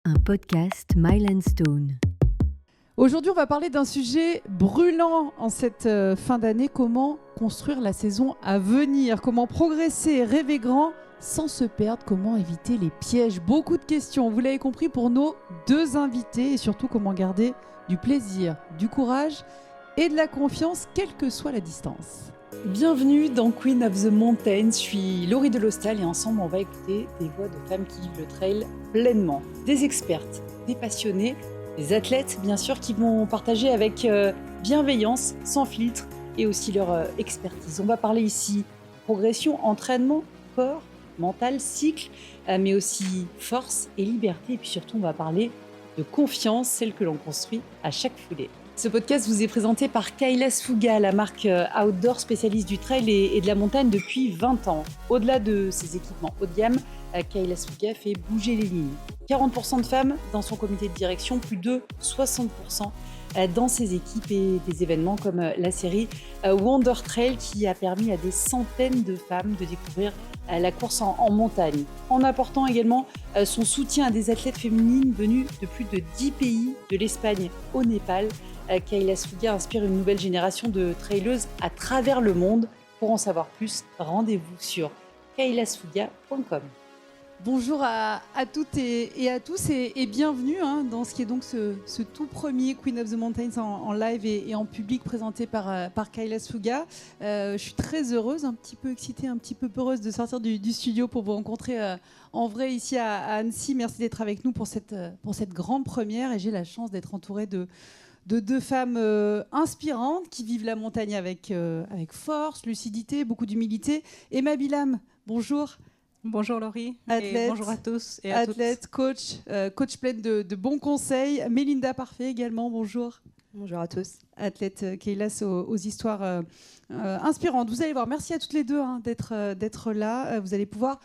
un podcast Mile & Stone. Aujourd'hui, on va parler d'un sujet brûlant en cette fin d'année. Comment construire la saison à venir? Comment progresser et rêver grand sans se perdre? Comment éviter les pièges? Beaucoup de questions, vous l'avez compris, pour nos deux invités. Et surtout, comment garder du plaisir, du courage et de la confiance, quelle que soit la distance. Bienvenue dans Queen of the Mountain, je suis Laurie Delostal et ensemble on va écouter des voix de femmes qui vivent le trail pleinement. Des expertes, des passionnées, des athlètes bien sûr qui vont partager avec bienveillance, sans filtre et aussi leur expertise. On va parler ici progression, entraînement, corps, mental, cycle, mais aussi force et liberté. Et puis surtout on va parler de confiance, celle que l'on construit à chaque foulée. Ce podcast vous est présenté par Kailas Fuga, la marque outdoor spécialiste du trail et de la montagne depuis 20 ans. Au-delà de ses équipements haut de gamme, Kailas Fuga fait bouger les lignes. 40% de femmes dans son comité de direction, plus de 60% dans ses équipes et des événements comme la série Wonder Trail qui a permis à des centaines de femmes de découvrir la course en montagne, en apportant également son soutien à des athlètes féminines venues de plus de 10 pays, de l'Espagne au Népal. Kailas Fuga inspire une nouvelle génération de traileuses à travers le monde. Pour en savoir plus, rendez-vous sur kailasfuga.com. Bonjour à toutes et à tous et bienvenue dans ce qui est donc ce tout premier Queen of the Mountains en live et en public présenté par Kailas Fuga. Je suis très heureuse, un petit peu excitée, un petit peu peureuse de sortir du studio pour vous rencontrer en vrai ici à Annecy. Merci d'être avec nous pour cette grande première et j'ai la chance d'être entourée de deux femmes inspirantes qui vivent la montagne avec force, lucidité, beaucoup d'humilité. Emma Bilam, bonjour. Bonjour Laurie, athlète, et bonjour à tous et à athlète, toutes. coach pleine de bons conseils. Mélinda Parfait également, bonjour. Bonjour à tous. Athlète Kailas aux histoires inspirantes. Vous allez voir, merci à toutes les deux d'être là. Vous allez pouvoir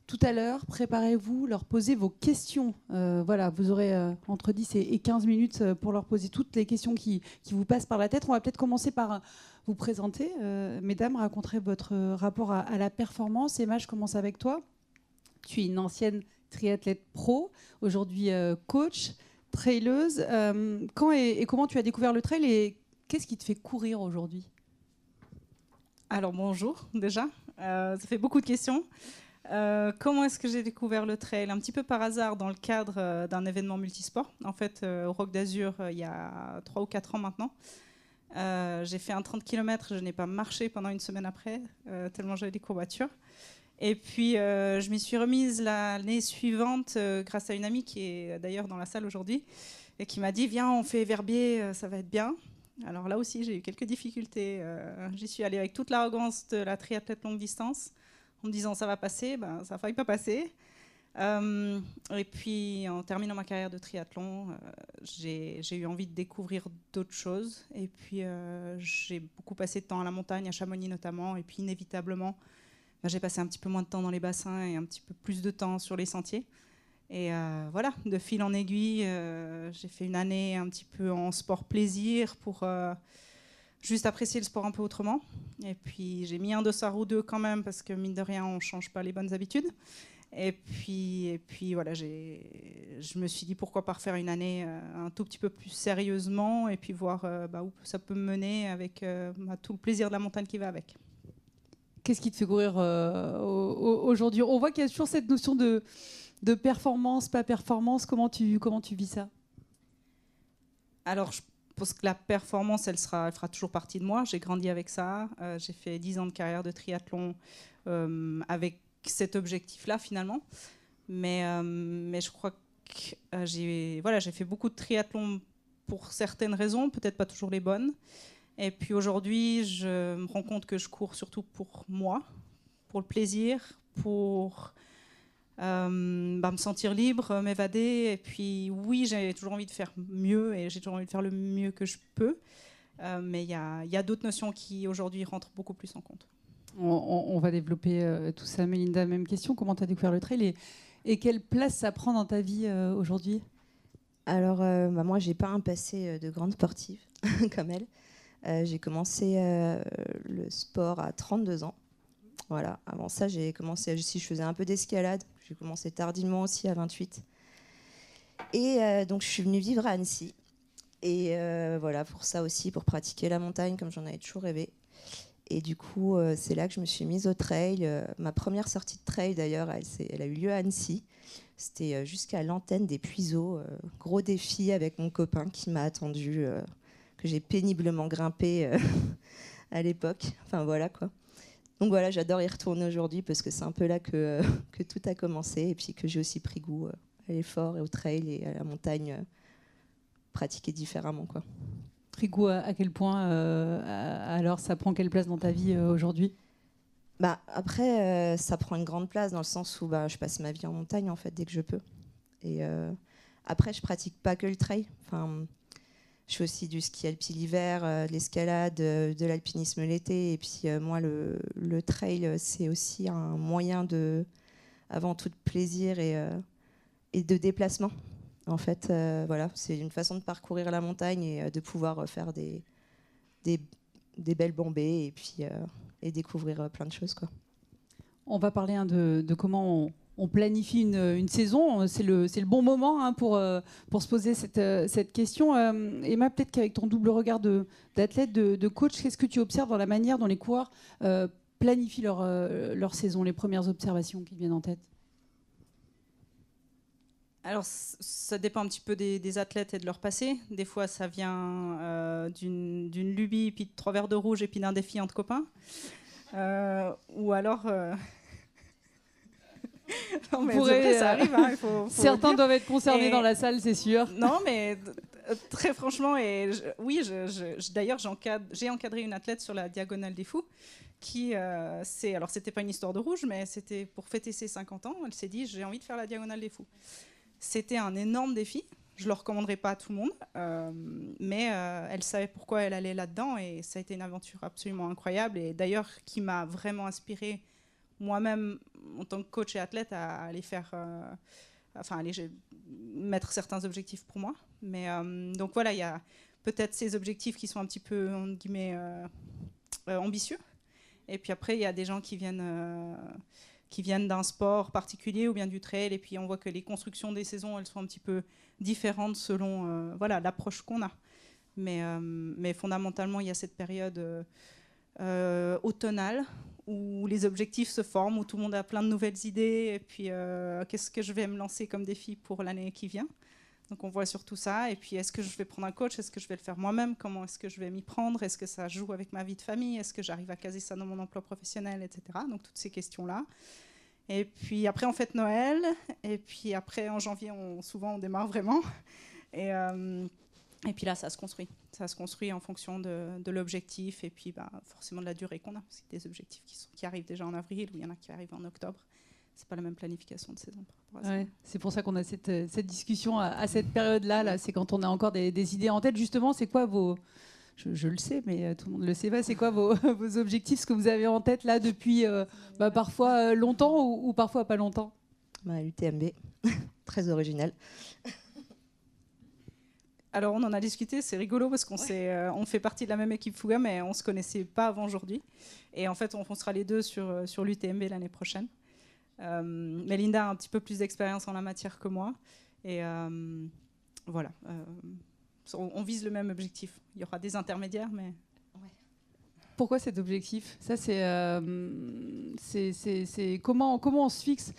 tout à l'heure, préparez-vous, leur poser vos questions. Voilà, vous aurez entre 10 et 15 minutes pour leur poser toutes les questions qui vous passent par la tête. On va peut-être commencer par vous présenter. Mesdames, racontez votre rapport à la performance. Emma, je commence avec toi. Tu es une ancienne triathlète pro, aujourd'hui coach, traileuse. Quand et comment tu as découvert le trail et qu'est-ce qui te fait courir aujourd'hui? Alors bonjour déjà, ça fait beaucoup de questions. Comment est-ce que j'ai découvert le trail? Un petit peu par hasard dans le cadre d'un événement multisport. En fait, au Roc d'Azur, il y a 3 ou 4 ans maintenant. J'ai fait un 30 km, je n'ai pas marché pendant une semaine après, tellement j'avais des courbatures. Et puis, je m'y suis remise l'année suivante grâce à une amie qui est d'ailleurs dans la salle aujourd'hui et qui m'a dit « Viens, on fait Verbier, ça va être bien ». Alors là aussi, j'ai eu quelques difficultés. J'y suis allée avec toute l'arrogance de la triathlète longue distance, en me disant ça va passer, ça n'a failli pas passer. Et puis en terminant ma carrière de triathlon, j'ai eu envie de découvrir d'autres choses. Et puis j'ai beaucoup passé de temps à la montagne, à Chamonix notamment. Et puis inévitablement, j'ai passé un petit peu moins de temps dans les bassins et un petit peu plus de temps sur les sentiers. Et voilà, de fil en aiguille, j'ai fait une année un petit peu en sport plaisir pour juste apprécier le sport un peu autrement. Et puis j'ai mis un dossard ou deux quand même parce que mine de rien on ne change pas les bonnes habitudes. Et puis voilà, je me suis dit pourquoi pas refaire une année un tout petit peu plus sérieusement et puis voir où ça peut me mener avec tout le plaisir de la montagne qui va avec. Qu'est-ce qui te fait courir aujourd'hui? On voit qu'il y a toujours cette notion de performance, pas performance. Comment tu vis ça? Alors je pense que la performance, elle fera toujours partie de moi. J'ai grandi avec ça. J'ai fait 10 ans de carrière de triathlon avec cet objectif-là, finalement. Mais je crois que j'ai fait beaucoup de triathlon pour certaines raisons, peut-être pas toujours les bonnes. Et puis aujourd'hui, je me rends compte que je cours surtout pour moi, pour le plaisir, pour me sentir libre, m'évader. Et puis oui, j'ai toujours envie de faire mieux et j'ai toujours envie de faire le mieux que je peux. Mais il y a d'autres notions qui aujourd'hui rentrent beaucoup plus en compte. On va développer tout ça. Mélinda, même question. Comment tu as découvert le trail et quelle place ça prend dans ta vie aujourd'hui? Alors, moi, j'ai pas un passé de grande sportive comme elle. J'ai commencé le sport à 32 ans. Voilà. Avant ça, j'ai commencé, si je faisais un peu d'escalade, j'ai commencé tardivement aussi à 28. Et donc, je suis venue vivre à Annecy. Et voilà, pour ça aussi, pour pratiquer la montagne, comme j'en avais toujours rêvé. Et du coup, c'est là que je me suis mise au trail. Ma première sortie de trail, d'ailleurs, elle a eu lieu à Annecy. C'était jusqu'à l'antenne des Puiseaux. Gros défi avec mon copain qui m'a attendu, que j'ai péniblement grimpé à l'époque. Enfin, voilà, quoi. Donc voilà, j'adore y retourner aujourd'hui parce que c'est un peu là que tout a commencé. Et puis que j'ai aussi pris goût à l'effort et au trail et à la montagne, pratiquer différemment, quoi. Trigou, à quel point alors ça prend quelle place dans ta vie aujourd'hui? Bah, après, ça prend une grande place dans le sens où je passe ma vie en montagne en fait dès que je peux. Et après, je pratique pas que le trail. Enfin, je fais aussi du ski alpi l'hiver, de l'escalade, de l'alpinisme l'été. Et puis moi, le trail, c'est aussi un moyen avant tout de plaisir et de déplacement. En fait, voilà, c'est une façon de parcourir la montagne et de pouvoir faire des belles bombées et puis et découvrir plein de choses, quoi. On va parler de comment on planifie une saison. C'est le bon moment pour se poser cette question. Emma, peut-être qu'avec ton double regard d'athlète, de coach, qu'est-ce que tu observes dans la manière dont les coureurs planifient leur saison, les premières observations qui te viennent en tête? Alors, ça dépend un petit peu des athlètes et de leur passé. Des fois, ça vient d'une lubie, puis de 3 verres de rouge et puis d'un défi entre copains. Ou alors... Non, mais après, ça arrive. Hein, faut certains le dire. doivent être concernés dans la salle, c'est sûr. Non, mais très franchement, d'ailleurs, j'ai encadré une athlète sur la Diagonale des Fous. Alors, c'était pas une histoire de rouge, mais c'était pour fêter ses 50 ans. Elle s'est dit, j'ai envie de faire la Diagonale des Fous. C'était un énorme défi. Je ne le recommanderais pas à tout le monde, mais elle savait pourquoi elle allait là-dedans et ça a été une aventure absolument incroyable et d'ailleurs qui m'a vraiment inspirée moi-même en tant que coach et athlète à aller mettre certains objectifs pour moi. Mais donc voilà, il y a peut-être ces objectifs qui sont un petit peu entre guillemets ambitieux et puis après il y a des gens qui viennent d'un sport particulier ou bien du trail et puis on voit que les constructions des saisons elles sont un petit peu différentes selon l'approche qu'on a mais fondamentalement il y a cette période automnale où les objectifs se forment, où tout le monde a plein de nouvelles idées et puis qu'est-ce que je vais me lancer comme défi pour l'année qui vient. Donc on voit surtout ça et puis est-ce que je vais prendre un coach, est-ce que je vais le faire moi-même, comment est-ce que je vais m'y prendre, est-ce que ça joue avec ma vie de famille, est-ce que j'arrive à caser ça dans mon emploi professionnel, etc. Donc toutes ces questions-là. Et puis après on fête Noël et puis après en janvier souvent on démarre vraiment et puis là ça se construit en fonction de l'objectif et puis forcément de la durée qu'on a, parce qu'il y a des objectifs qui arrivent déjà en avril ou il y en a qui arrivent en octobre. C'est pas la même planification de saison par rapport à ça. Ouais, c'est pour ça qu'on a cette discussion à cette période-là. Là, c'est quand on a encore des idées en tête. Justement, c'est quoi vos... Je le sais, mais tout le monde ne le sait pas. C'est quoi vos objectifs, ce que vous avez en tête là depuis parfois longtemps ou parfois pas longtemps? L'UTMB, très original. Alors on en a discuté, c'est rigolo parce qu'on fait partie de la même équipe Fouga, mais on ne se connaissait pas avant aujourd'hui. Et en fait, on sera les deux sur l'UTMB l'année prochaine. Melinda a un petit peu plus d'expérience en la matière que moi. Et voilà, on vise le même objectif. Il y aura des intermédiaires, mais... Pourquoi cet objectif? Ça, c'est comment on se fixe.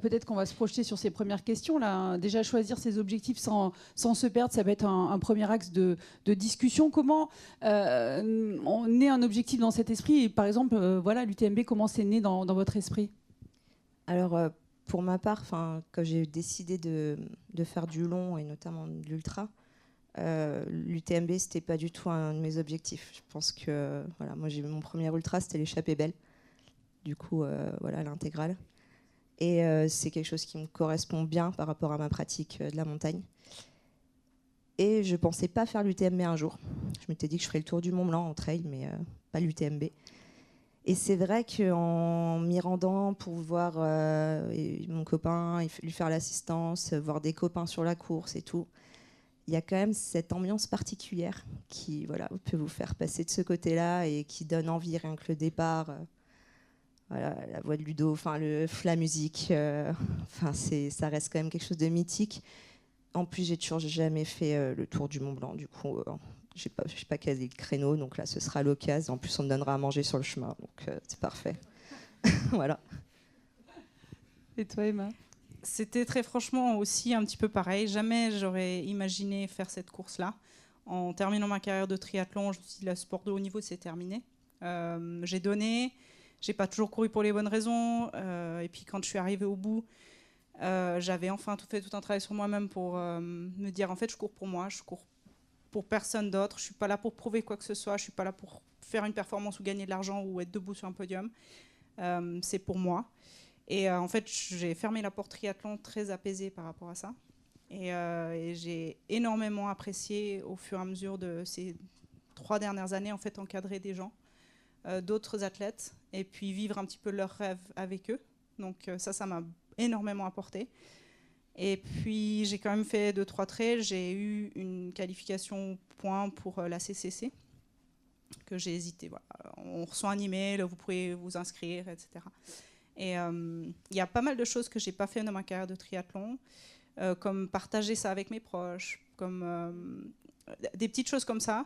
Peut-être qu'on va se projeter sur ces premières questions là. Déjà choisir ses objectifs sans se perdre, ça va être un premier axe de discussion. Comment on naît un objectif dans cet esprit? Et par exemple, l'UTMB, comment c'est né dans votre esprit? Alors, pour ma part, quand j'ai décidé de faire du long et notamment de l'ultra, l'UTMB, c'était pas du tout un de mes objectifs. Je pense que moi, mon premier ultra, c'était l'échappée belle. Du coup, l'intégrale. Et c'est quelque chose qui me correspond bien par rapport à ma pratique de la montagne. Et je pensais pas faire l'UTMB un jour. Je m'étais dit que je ferais le tour du Mont Blanc en trail, mais pas l'UTMB. Et c'est vrai qu'en m'y rendant pour voir mon copain, lui faire l'assistance, voir des copains sur la course et tout, il y a quand même cette ambiance particulière qui peut vous faire passer de ce côté-là et qui donne envie rien que le départ. La voix de Ludo, la musique, ça reste quand même quelque chose de mythique. En plus, j'ai toujours jamais fait le tour du Mont Blanc. Du coup, j'ai pas casé le créneau. Donc là, ce sera l'occasion. En plus, on me donnera à manger sur le chemin. Donc, c'est parfait. Voilà. Et toi, Emma? C'était très franchement aussi un petit peu pareil. Jamais j'aurais imaginé faire cette course-là. En terminant ma carrière de triathlon, je me suis dit, le sport de haut niveau, c'est terminé. J'ai donné. J'ai pas toujours couru pour les bonnes raisons. Et puis quand je suis arrivée au bout, j'avais enfin fait tout un travail sur moi-même pour me dire, en fait, je cours pour moi, je cours pour personne d'autre. Je suis pas là pour prouver quoi que ce soit. Je suis pas là pour faire une performance ou gagner de l'argent ou être debout sur un podium. C'est pour moi. Et en fait, j'ai fermé la porte triathlon très apaisée par rapport à ça. Et j'ai énormément apprécié au fur et à mesure de ces 3 dernières années, en fait, encadrer des gens, d'autres athlètes, et puis vivre un petit peu leurs rêves avec eux. Donc ça m'a énormément apporté. Et puis j'ai quand même fait 2-3 trails. J'ai eu une qualification point pour la CCC, que j'ai hésité. Voilà. On reçoit un email, vous pouvez vous inscrire, etc. Et il y a pas mal de choses que j'ai pas fait dans ma carrière de triathlon, comme partager ça avec mes proches, comme des petites choses comme ça,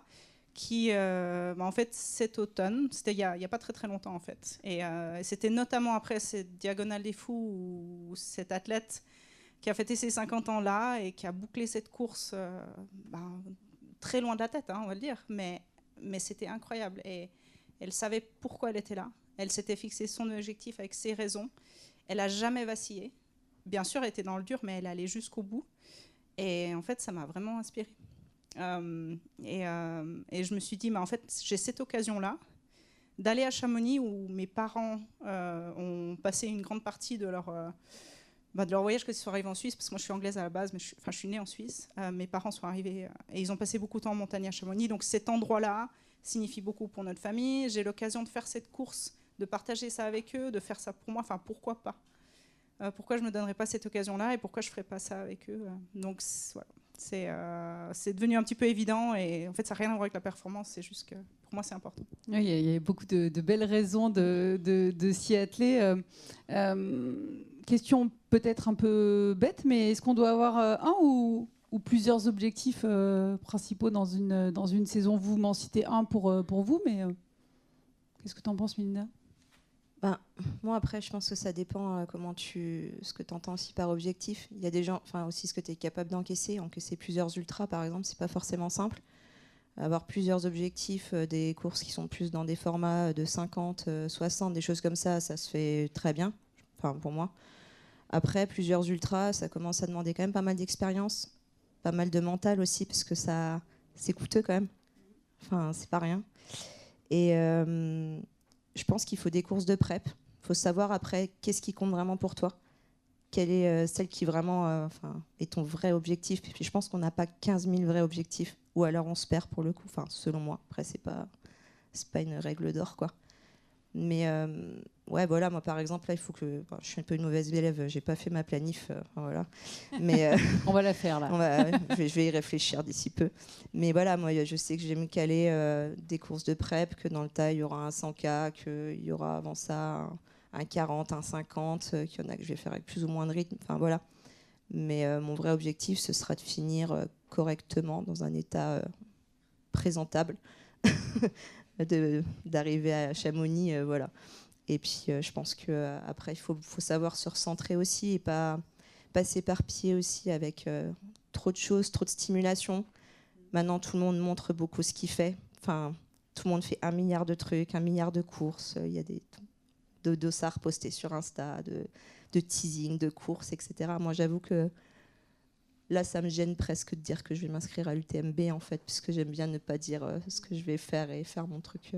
qui, en fait, cet automne, c'était il y a pas très très longtemps en fait, et c'était notamment après cette Diagonale des Fous où cet athlète qui a fêté ses 50 ans là et qui a bouclé cette course très loin de la tête, hein, on va le dire, mais c'était incroyable. Et elle savait pourquoi elle était là. Elle s'était fixé son objectif avec ses raisons. Elle n'a jamais vacillé. Bien sûr, elle était dans le dur, mais elle allait jusqu'au bout. Et en fait, ça m'a vraiment inspirée. Et je me suis dit, en fait, j'ai cette occasion-là d'aller à Chamonix où mes parents ont passé une grande partie de leur voyage, que ce soit arrivé en Suisse, parce que moi je suis anglaise à la base, mais je suis née en Suisse. Mes parents sont arrivés et ils ont passé beaucoup de temps en montagne à Chamonix. Donc cet endroit-là signifie beaucoup pour notre famille. J'ai l'occasion de faire cette course, de partager ça avec eux, de faire ça pour moi. Enfin, pourquoi pas? Pourquoi je ne me donnerais pas cette occasion-là et pourquoi je ne ferais pas ça avec eux? Donc voilà. C'est devenu un petit peu évident et en fait ça n'a rien à voir avec la performance, c'est juste que pour moi c'est important. Oui, il y a beaucoup de belles raisons de s'y atteler. Question peut-être un peu bête, mais est-ce qu'on doit avoir un ou plusieurs objectifs principaux dans une saison? Vous m'en citez un pour vous, mais qu'est-ce que tu en penses, Melinda? Moi, après, je pense que ça dépend ce que tu entends aussi par objectif. Il y a des gens, enfin aussi ce que tu es capable d'encaisser. Encaisser plusieurs ultras, par exemple, c'est pas forcément simple. Avoir plusieurs objectifs, des courses qui sont plus dans des formats de 50, 60, des choses comme ça se fait très bien, enfin pour moi. Après, plusieurs ultras, ça commence à demander quand même pas mal d'expérience, pas mal de mental aussi, parce que c'est coûteux quand même. Enfin, c'est pas rien. Et je pense qu'il faut des courses de prep. Il faut savoir après qu'est-ce qui compte vraiment pour toi. Quelle est celle qui vraiment est ton vrai objectif. Et puis je pense qu'on n'a pas 15 000 vrais objectifs. Ou alors on se perd pour le coup. Enfin, selon moi. Après, c'est pas une règle d'or, quoi. Mais ouais, voilà, moi par exemple, là, il faut que. Je suis un peu une mauvaise élève, j'ai pas fait ma planif. Voilà. Mais, on va la faire là. Je vais y réfléchir d'ici peu. Mais voilà, moi je sais que je vais me caler des courses de prep, que dans le tas, il y aura un 100K, qu'il y aura avant ça un 40, un 50, qu'il y en a que je vais faire avec plus ou moins de rythme. Enfin voilà. Mais mon vrai objectif, ce sera de finir correctement, dans un état présentable. D'arriver à Chamonix, voilà. Et puis je pense que après il faut savoir se recentrer aussi et pas s'éparpiller aussi avec trop de choses, trop de stimulation. Maintenant tout le monde montre beaucoup ce qu'il fait. Enfin, tout le monde fait 1 milliard de trucs, 1 milliard de courses. Il y a des dossards postés sur Insta, de teasing, de courses, etc. Moi j'avoue que là, ça me gêne presque de dire que je vais m'inscrire à l'UTMB, en fait, puisque j'aime bien ne pas dire ce que je vais faire et faire mon truc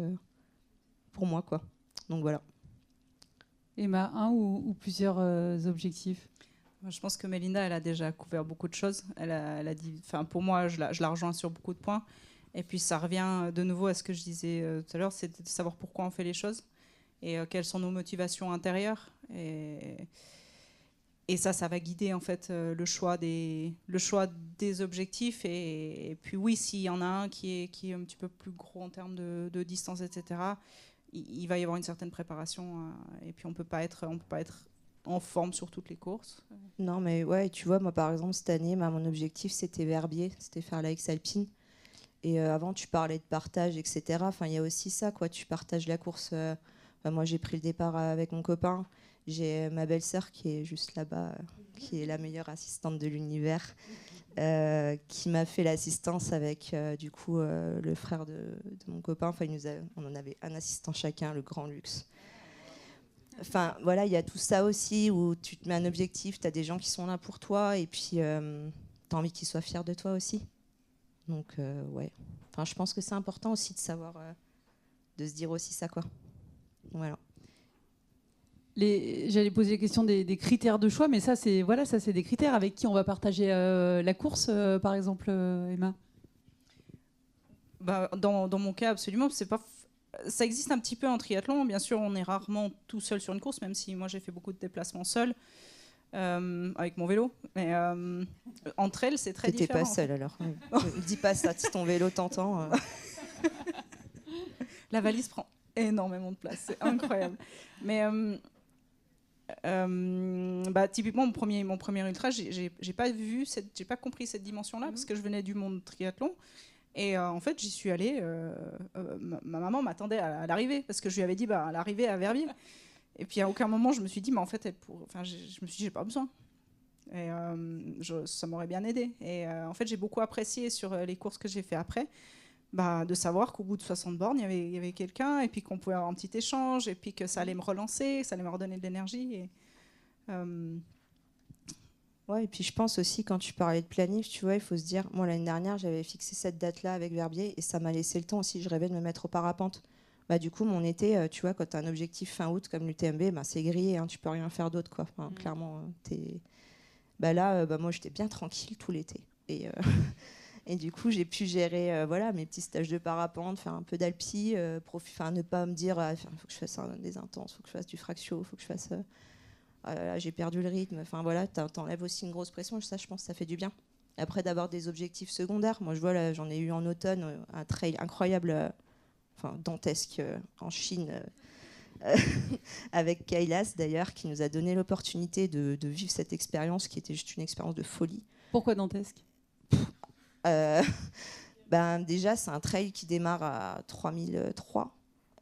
pour moi, quoi. Donc voilà. Emma, un ou plusieurs objectifs? Je pense que Melinda, elle a déjà couvert beaucoup de choses. Elle a dit, pour moi, je la rejoins sur beaucoup de points. Et puis, ça revient de nouveau à ce que je disais tout à l'heure, c'est de savoir pourquoi on fait les choses et quelles sont nos motivations intérieures. Et ça va guider en fait le choix des objectifs. Et puis oui, s'il y en a un qui est un petit peu plus gros en termes de distance, etc., il va y avoir une certaine préparation. Et puis on peut pas être en forme sur toutes les courses. Non, mais ouais, tu vois, moi par exemple, cette année, mon objectif c'était Verbier, c'était faire la X-Alpine. Et avant, tu parlais de partage, etc. Enfin, il y a aussi ça, quoi. Tu partages la course. Moi, j'ai pris le départ avec mon copain. J'ai ma belle-sœur qui est juste là-bas, qui est la meilleure assistante de l'univers, qui m'a fait l'assistance avec, du coup, le frère de mon copain. Enfin, on en avait un assistant chacun, le grand luxe. Enfin, voilà, il y a tout ça aussi où tu te mets un objectif, tu as des gens qui sont là pour toi et puis tu as envie qu'ils soient fiers de toi aussi. Donc, ouais. Enfin, je pense que c'est important aussi de savoir, de se dire aussi ça, quoi. Voilà. J'allais poser la question des critères de choix, mais ça, c'est des critères avec qui on va partager la course, par exemple, Emma. Dans mon cas, absolument. Ça existe un petit peu en triathlon. Bien sûr, on est rarement tout seul sur une course, même si moi, j'ai fait beaucoup de déplacements seul. Avec mon vélo, mais entre elles c'est très différent. T'étais pas seule alors. Ne dis pas ça, si ton vélo t'entend. La valise prend énormément de place, c'est incroyable. Mais typiquement mon premier ultra, j'ai pas compris cette dimension-là parce que je venais du monde triathlon. Et en fait, j'y suis allée. Ma maman m'attendait à l'arrivée parce que je lui avais dit à l'arrivée à Verbier. Et puis à aucun moment je me suis dit mais en fait je me suis dit j'ai pas besoin et ça m'aurait bien aidé et en fait j'ai beaucoup apprécié sur les courses que j'ai fait après de savoir qu'au bout de 60 bornes il y avait quelqu'un et puis qu'on pouvait avoir un petit échange et puis que ça allait me relancer, ça allait me redonner de l'énergie et ouais, et puis je pense aussi quand tu parlais de planif, tu vois, il faut se dire moi l'année dernière j'avais fixé cette date-là avec Verbier et ça m'a laissé le temps aussi, je rêvais de me mettre au parapente. Du coup, mon été, tu vois, quand tu as un objectif fin août comme l'UTMB, c'est grillé, hein, tu peux rien faire d'autre, quoi. Enfin, clairement, là, moi, j'étais bien tranquille tout l'été. Et, et du coup, j'ai pu gérer mes petits stages de parapente, faire un peu d'alpi, ne pas me dire il faut que je fasse des intenses, il faut que je fasse du fractio, il faut que je fasse... j'ai perdu le rythme. Enfin, voilà, t'enlèves aussi une grosse pression. Ça, je pense que ça fait du bien. Après, d'avoir des objectifs secondaires. Moi, je vois, là, j'en ai eu en automne un trail incroyable... dantesque en Chine avec Kailas d'ailleurs qui nous a donné l'opportunité de vivre cette expérience qui était juste une expérience de folie. Pourquoi dantesque? Déjà c'est un trail qui démarre à 3003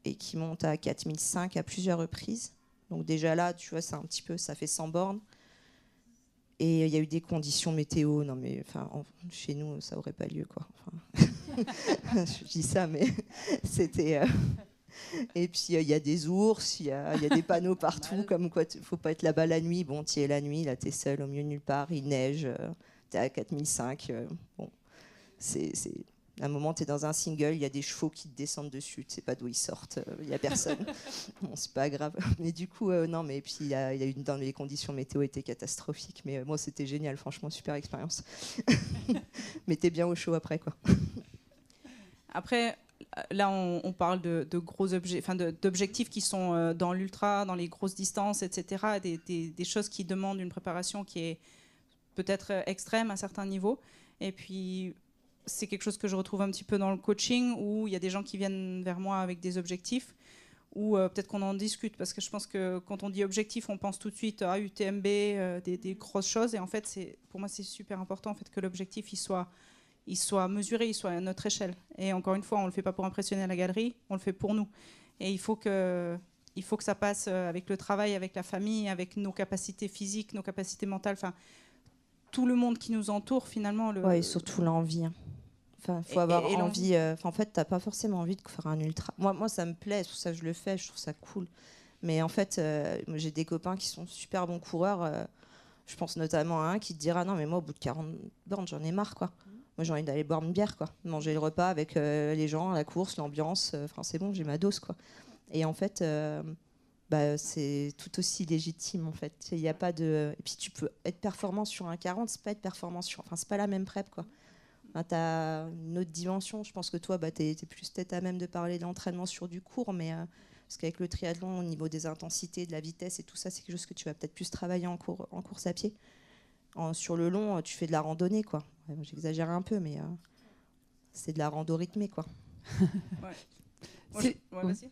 et qui monte à 4005 à plusieurs reprises, donc déjà là tu vois c'est un petit peu, ça fait 100 bornes et il y a eu des conditions météo, non mais chez nous ça aurait pas lieu quoi. Je dis ça, mais c'était. Et puis il y a des ours, il y a des panneaux partout, comme quoi il faut pas être là-bas la nuit. Bon, tu es la nuit, là tu es seul au milieu de nulle part, il neige, tu es à 4005. Bon, à un moment tu es dans un single, il y a des chevaux qui te descendent dessus, tu sais pas d'où ils sortent, il y a personne. Bon, c'est pas grave. Mais du coup, non, mais puis il y a eu dans les conditions météo étaient catastrophiques, mais moi c'était génial, franchement, super expérience. Mais t'es bien au chaud après, quoi. Après, là, on parle de gros d'objectifs qui sont dans l'ultra, dans les grosses distances, etc. Des choses qui demandent une préparation qui est peut-être extrême à certains niveaux. Et puis, c'est quelque chose que je retrouve un petit peu dans le coaching, où il y a des gens qui viennent vers moi avec des objectifs, ou peut-être qu'on en discute, parce que je pense que quand on dit objectif, on pense tout de suite à UTMB, des grosses choses. Et en fait, pour moi, c'est super important en fait, que l'objectif il soit mesuré, il soit à notre échelle. Et encore une fois, on ne le fait pas pour impressionner la galerie, on le fait pour nous. Et il faut que ça passe avec le travail, avec la famille, avec nos capacités physiques, nos capacités mentales, enfin, tout le monde qui nous entoure finalement. Ouais, et surtout l'envie. Enfin, faut avoir envie. En fait, t'as pas forcément envie de faire un ultra. Moi, ça me plaît, c'est pour ça que je le fais, je trouve ça cool. Mais en fait, moi, j'ai des copains qui sont super bons coureurs. Je pense notamment à un qui te dira non, mais moi, au bout de 40 bornes, j'en ai marre, quoi. Moi, j'ai envie d'aller boire une bière, quoi. Manger le repas avec les gens, la course, l'ambiance. C'est bon, j'ai ma dose, quoi. Et en fait, c'est tout aussi légitime, en fait. Il y a pas de. Et puis, tu peux être performant sur un 40, c'est pas être performant sur. Enfin, c'est pas la même prep, quoi. Tu as une autre dimension. Je pense que toi, tu es plus peut-être à même de parler de l'entraînement sur du court, mais parce qu'avec le triathlon, au niveau des intensités, de la vitesse et tout ça, c'est quelque chose que tu vas peut-être plus travailler en course à pied. Sur le long, tu fais de la randonnée, quoi. Ouais, j'exagère un peu, mais c'est de la rando rythmée, quoi. Ouais.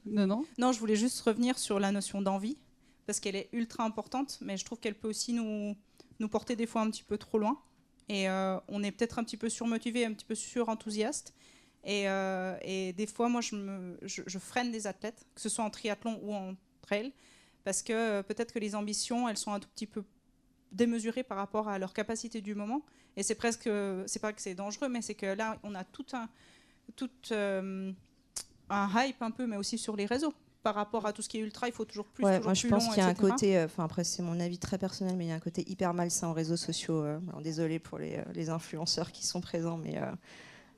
Non, je voulais juste revenir sur la notion d'envie. parce qu'elle est ultra importante, mais je trouve qu'elle peut aussi nous porter des fois un petit peu trop loin. Et on est peut-être un petit peu surmotivé, un petit peu surenthousiaste. Et des fois, moi, je freine des athlètes, que ce soit en triathlon ou en trail, parce que peut-être que les ambitions, elles sont un tout petit peu démesurées par rapport à leur capacité du moment. Et c'est pas que c'est dangereux, mais c'est que là, on a tout un hype un peu, mais aussi sur les réseaux. Par rapport à tout ce qui est ultra, il faut toujours plus, toujours moi, je plus pense long, qu'il y a un etc. côté, après c'est mon avis très personnel, mais il y a un côté hyper malsain aux réseaux sociaux. Alors, désolé pour les influenceurs qui sont présents,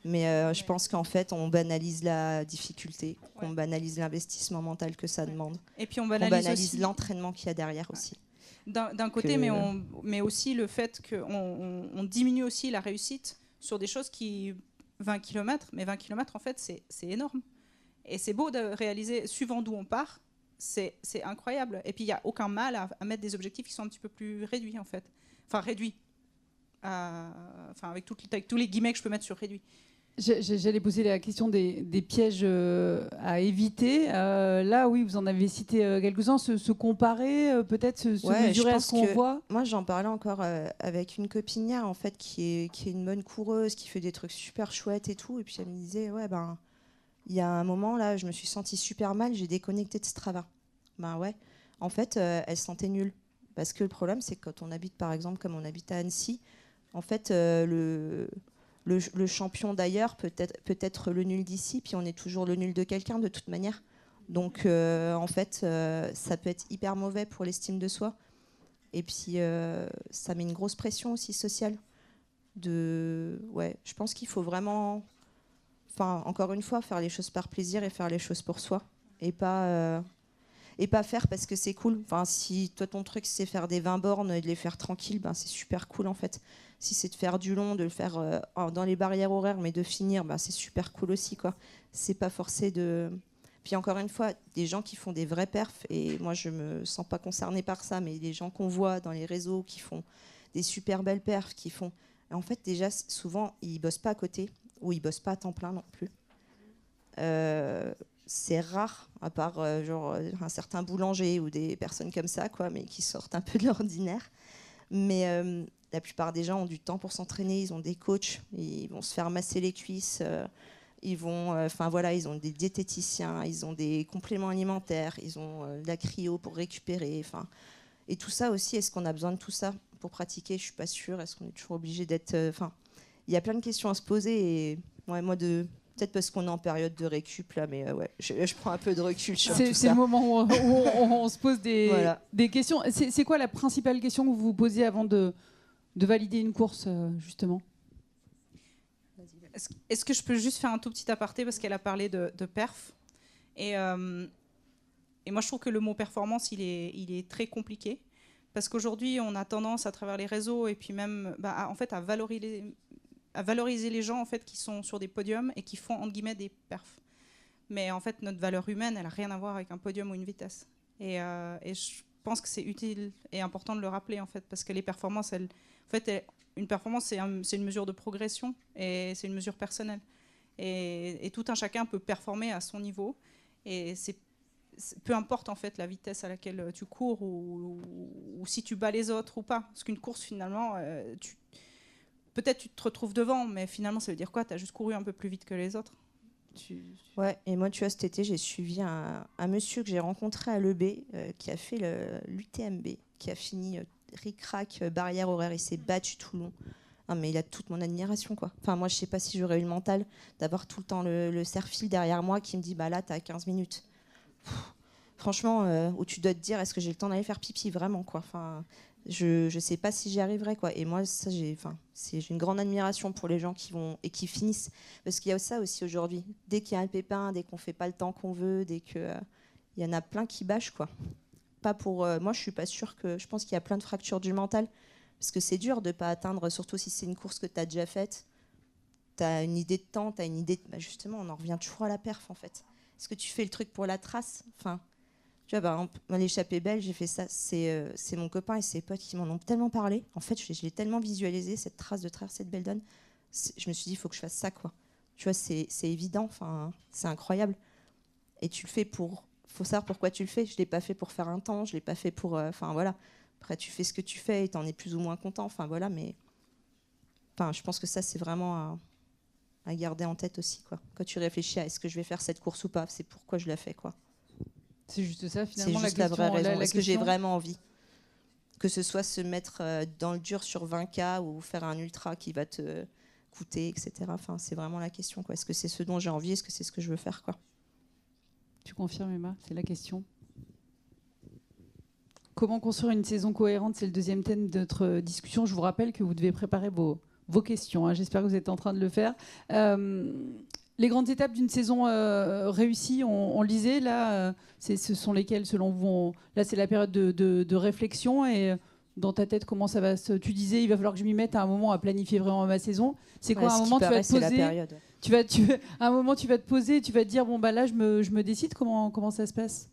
mais je pense qu'en fait, on banalise la difficulté, qu'on banalise l'investissement mental que ça demande, Et puis on qu'on banalise banalise aussi l'entraînement qu'il y a derrière aussi. d'un côté, mais aussi le fait qu'on diminue aussi la réussite sur des choses qui 20 km, mais 20 km en fait c'est énorme. Et c'est beau de réaliser, suivant d'où on part, c'est incroyable. Et puis il n'y a aucun mal à mettre des objectifs qui sont un petit peu plus réduits en fait. Enfin réduits. Avec tous les guillemets que je peux mettre sur réduit. J'allais poser la question des pièges à éviter. Là, oui, vous en avez cité quelques-uns. Se comparer, peut-être se mesurer à ce qu'on voit. Moi, j'en parlais encore avec une copine hier, en fait, qui est une bonne coureuse, qui fait des trucs super chouettes et tout. Et puis elle me disait, il y a un moment, là, je me suis sentie super mal, j'ai déconnecté de Strava. En fait, elle se sentait nulle. Parce que le problème, c'est que quand on habite, par exemple, comme on habite à Annecy, en fait, le champion d'ailleurs peut être le nul d'ici, puis on est toujours le nul de quelqu'un de toute manière. Donc, en fait, ça peut être hyper mauvais pour l'estime de soi. Et puis, ça met une grosse pression aussi sociale. Je pense qu'il faut vraiment... encore une fois, faire les choses par plaisir et faire les choses pour soi. Et pas faire parce que c'est cool. Si toi, ton truc, c'est faire des 20 bornes et de les faire tranquille, c'est super cool, en fait. Si c'est de faire du long, de le faire dans les barrières horaires, mais de finir, c'est super cool aussi, quoi. C'est pas forcé de... Puis encore une fois, des gens qui font des vrais perfs, et moi, je me sens pas concernée par ça, mais des gens qu'on voit dans les réseaux qui font des super belles perfs, qui font... En fait, déjà, souvent, ils bossent pas à côté, ou ils bossent pas à temps plein non plus. C'est rare, à part un certain boulanger ou des personnes comme ça, quoi, mais qui sortent un peu de l'ordinaire. Mais la plupart des gens ont du temps pour s'entraîner, ils ont des coachs, ils vont se faire masser les cuisses, ils ont des diététiciens, ils ont des compléments alimentaires, ils ont de la cryo pour récupérer. Et tout ça aussi, est-ce qu'on a besoin de tout ça pour pratiquer? Je suis pas sûre. Est-ce qu'on est toujours obligé d'être... il y a plein de questions à se poser et peut-être parce qu'on est en période de récup là, mais je prends un peu de recul sur tout ça. C'est le moment où on se pose des questions. C'est quoi la principale question que vous vous posez avant de valider une course, justement? Est-ce que je peux juste faire un tout petit aparté parce qu'elle a parlé de perf et moi je trouve que le mot performance il est très compliqué parce qu'aujourd'hui on a tendance à travers les réseaux et puis même à valoriser les gens en fait qui sont sur des podiums et qui font entre guillemets des perfs. Mais en fait notre valeur humaine elle a rien à voir avec un podium ou une vitesse. Et je pense que c'est utile et important de le rappeler en fait parce que les performances une performance c'est une mesure de progression et c'est une mesure personnelle. Et tout un chacun peut performer à son niveau et peu importe en fait la vitesse à laquelle tu cours ou si tu bats les autres ou pas. Parce qu'une course finalement peut-être tu te retrouves devant, mais finalement, ça veut dire quoi? Tu as juste couru un peu plus vite que les autres. Ouais, et moi, tu vois, cet été, j'ai suivi un monsieur que j'ai rencontré à l'EB, qui a fait l'UTMB, qui a fini ric-rac, barrière horaire, il s'est battu tout le long. Non, mais il a toute mon admiration, quoi. Moi, je sais pas si j'aurais eu le mental d'avoir tout le temps le serre-fil derrière moi qui me dit, là, t'as 15 minutes. Franchement, où tu dois te dire, est-ce que j'ai le temps d'aller faire pipi, vraiment, quoi. Je sais pas si j'y arriverai, quoi. Et moi, ça, j'ai une grande admiration pour les gens qui vont et qui finissent, parce qu'il y a ça aussi aujourd'hui. Dès qu'il y a un pépin, dès qu'on fait pas le temps qu'on veut, dès que il y en a plein qui bâchent, quoi. Pas pour moi, je suis pas sûre que. Je pense qu'il y a plein de fractures du mental, parce que c'est dur de pas atteindre, surtout si c'est une course que tu as déjà faite. Tu as une idée de temps, tu as une idée. Justement, on en revient toujours à la perf, en fait. Est-ce que tu fais le truc pour la trace? Tu vois, l'échappée belle, j'ai fait ça. C'est mon copain et ses potes qui m'en ont tellement parlé. En fait, je l'ai tellement visualisé, cette trace de traversée de Beldon. Je me suis dit, il faut que je fasse ça, quoi. Tu vois, c'est évident, c'est incroyable. Et tu le fais pour faut savoir pourquoi tu le fais. Je l'ai pas fait pour faire un temps, je l'ai pas fait pour, enfin voilà. Après, tu fais ce que tu fais et t'en es plus ou moins content. Enfin voilà, mais je pense que ça, c'est vraiment à garder en tête aussi, quoi. Quand tu réfléchis à est-ce que je vais faire cette course ou pas, c'est pourquoi je la fais, quoi. C'est juste ça, C'est finalement, juste la la vraie question. raison. Est-ce que j'ai vraiment envie? Que ce soit se mettre dans le dur sur 20K ou faire un ultra qui va te coûter, etc. Enfin, c'est vraiment la question, quoi. Est-ce que c'est ce dont j'ai envie? Est-ce que c'est ce que je veux faire, quoi? Tu confirmes, Emma? C'est la question. Comment construire une saison cohérente? C'est le deuxième thème de notre discussion. Je vous rappelle que vous devez préparer vos questions, hein. J'espère que vous êtes en train de le faire. Les grandes étapes d'une saison réussie, on le disait, là, ce sont lesquelles selon vous? Là, c'est la période de réflexion et dans ta tête, comment ça va se... Tu disais, il va falloir que je m'y mette à un moment à planifier vraiment ma saison. C'est quoi, à un moment, tu vas te poser à un moment, tu vas te poser, tu vas te dire, bon, bah là, je me décide. Comment ça se passe?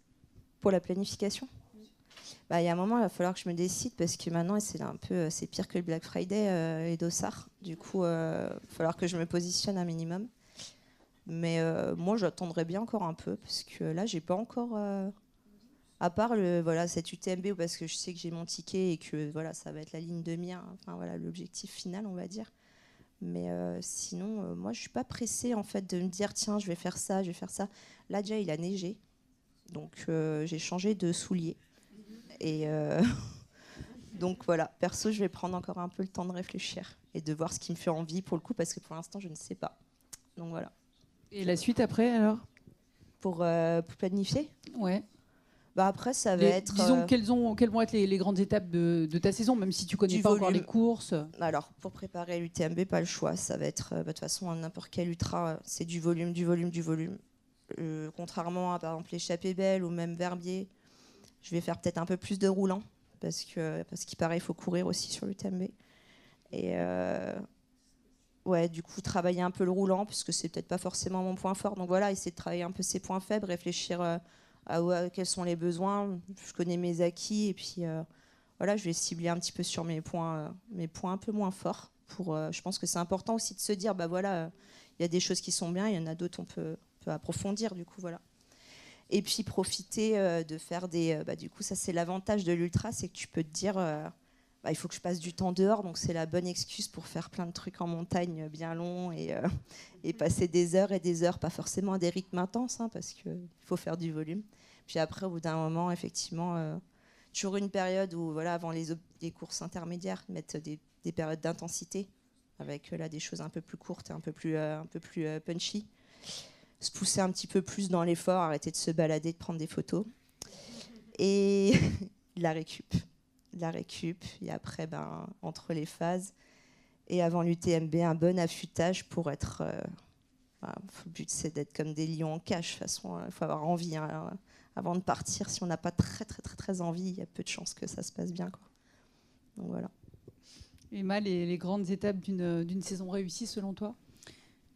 Pour la planification? Il y a un moment, il va falloir que je me décide parce que maintenant, c'est pire que le Black Friday et Dossard. Du coup, il va falloir que je me positionne un minimum. Mais moi, j'attendrai bien encore un peu parce que là, j'ai pas encore, à part cette UTMB, parce que je sais que j'ai mon ticket et que voilà, ça va être la ligne de mire, enfin voilà, l'objectif final, on va dire. Mais sinon, moi, je suis pas pressée en fait de me dire tiens, je vais faire ça, je vais faire ça. Là, déjà, il a neigé, donc j'ai changé de souliers. Et donc voilà, perso, je vais prendre encore un peu le temps de réfléchir et de voir ce qui me fait envie pour le coup, parce que pour l'instant, je ne sais pas. Donc voilà. Et la suite après, alors? Pour planifier? Ouais. Après, ça va être... Disons, quelles vont être les grandes étapes de ta saison, même si tu connais pas encore les courses? Alors, pour préparer l'UTMB, pas le choix. Ça va être, de toute façon, n'importe quel ultra, c'est du volume, du volume, du volume. Contrairement à, par exemple, l'échappée belle ou même Verbier, je vais faire peut-être un peu plus de roulant, parce qu'il paraît qu'il faut courir aussi sur l'UTMB. Et ouais, du coup, travailler un peu le roulant, parce que c'est peut-être pas forcément mon point fort. Donc voilà, essayer de travailler un peu ses points faibles, réfléchir à quels sont les besoins. Je connais mes acquis, et puis voilà, je vais cibler un petit peu sur mes points un peu moins forts. Je pense que c'est important aussi de se dire, voilà, il y a des choses qui sont bien, il y en a d'autres on peut approfondir, du coup, voilà. Et puis profiter de faire du coup, ça c'est l'avantage de l'ultra, c'est que tu peux te dire, il faut que je passe du temps dehors, donc c'est la bonne excuse pour faire plein de trucs en montagne bien longs et passer des heures et des heures, pas forcément à des rythmes intenses, hein, parce qu'il faut faire du volume. Puis après, au bout d'un moment, effectivement, toujours une période où, voilà, avant les courses intermédiaires, mettre des périodes d'intensité, avec là des choses un peu plus courtes et un peu plus punchy. Se pousser un petit peu plus dans l'effort, arrêter de se balader, de prendre des photos. Et la récup. Et après, entre les phases et avant l'UTMB, un bon affûtage pour être... le but, c'est d'être comme des lions en cage. De toute façon, il faut avoir envie. Hein, avant de partir, si on n'a pas très, très, très, très envie, il y a peu de chances que ça se passe bien, quoi. Donc voilà. Emma, les grandes étapes d'une saison réussie, selon toi?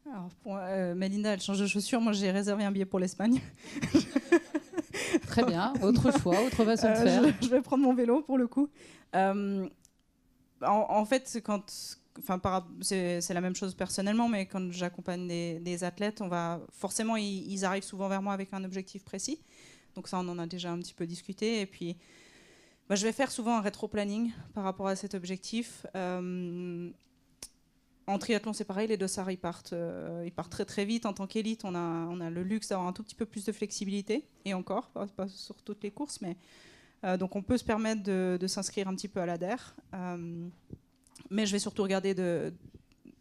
Alors, pour Mélinda, elle change de chaussures. Moi, j'ai réservé un billet pour l'Espagne. Très bien. Autre choix, autre façon de faire. Je vais prendre mon vélo, pour le coup. En fait, c'est la même chose personnellement, mais quand j'accompagne des athlètes, forcément, ils arrivent souvent vers moi avec un objectif précis. Donc ça, on en a déjà un petit peu discuté. Et puis, je vais faire souvent un rétro-planning par rapport à cet objectif. En triathlon, c'est pareil, les dossards, ils partent très très vite. En tant qu'élite, on a le luxe d'avoir un tout petit peu plus de flexibilité, et encore, pas sur toutes les courses, mais donc on peut se permettre de s'inscrire un petit peu à l'ADER. Mais je vais surtout regarder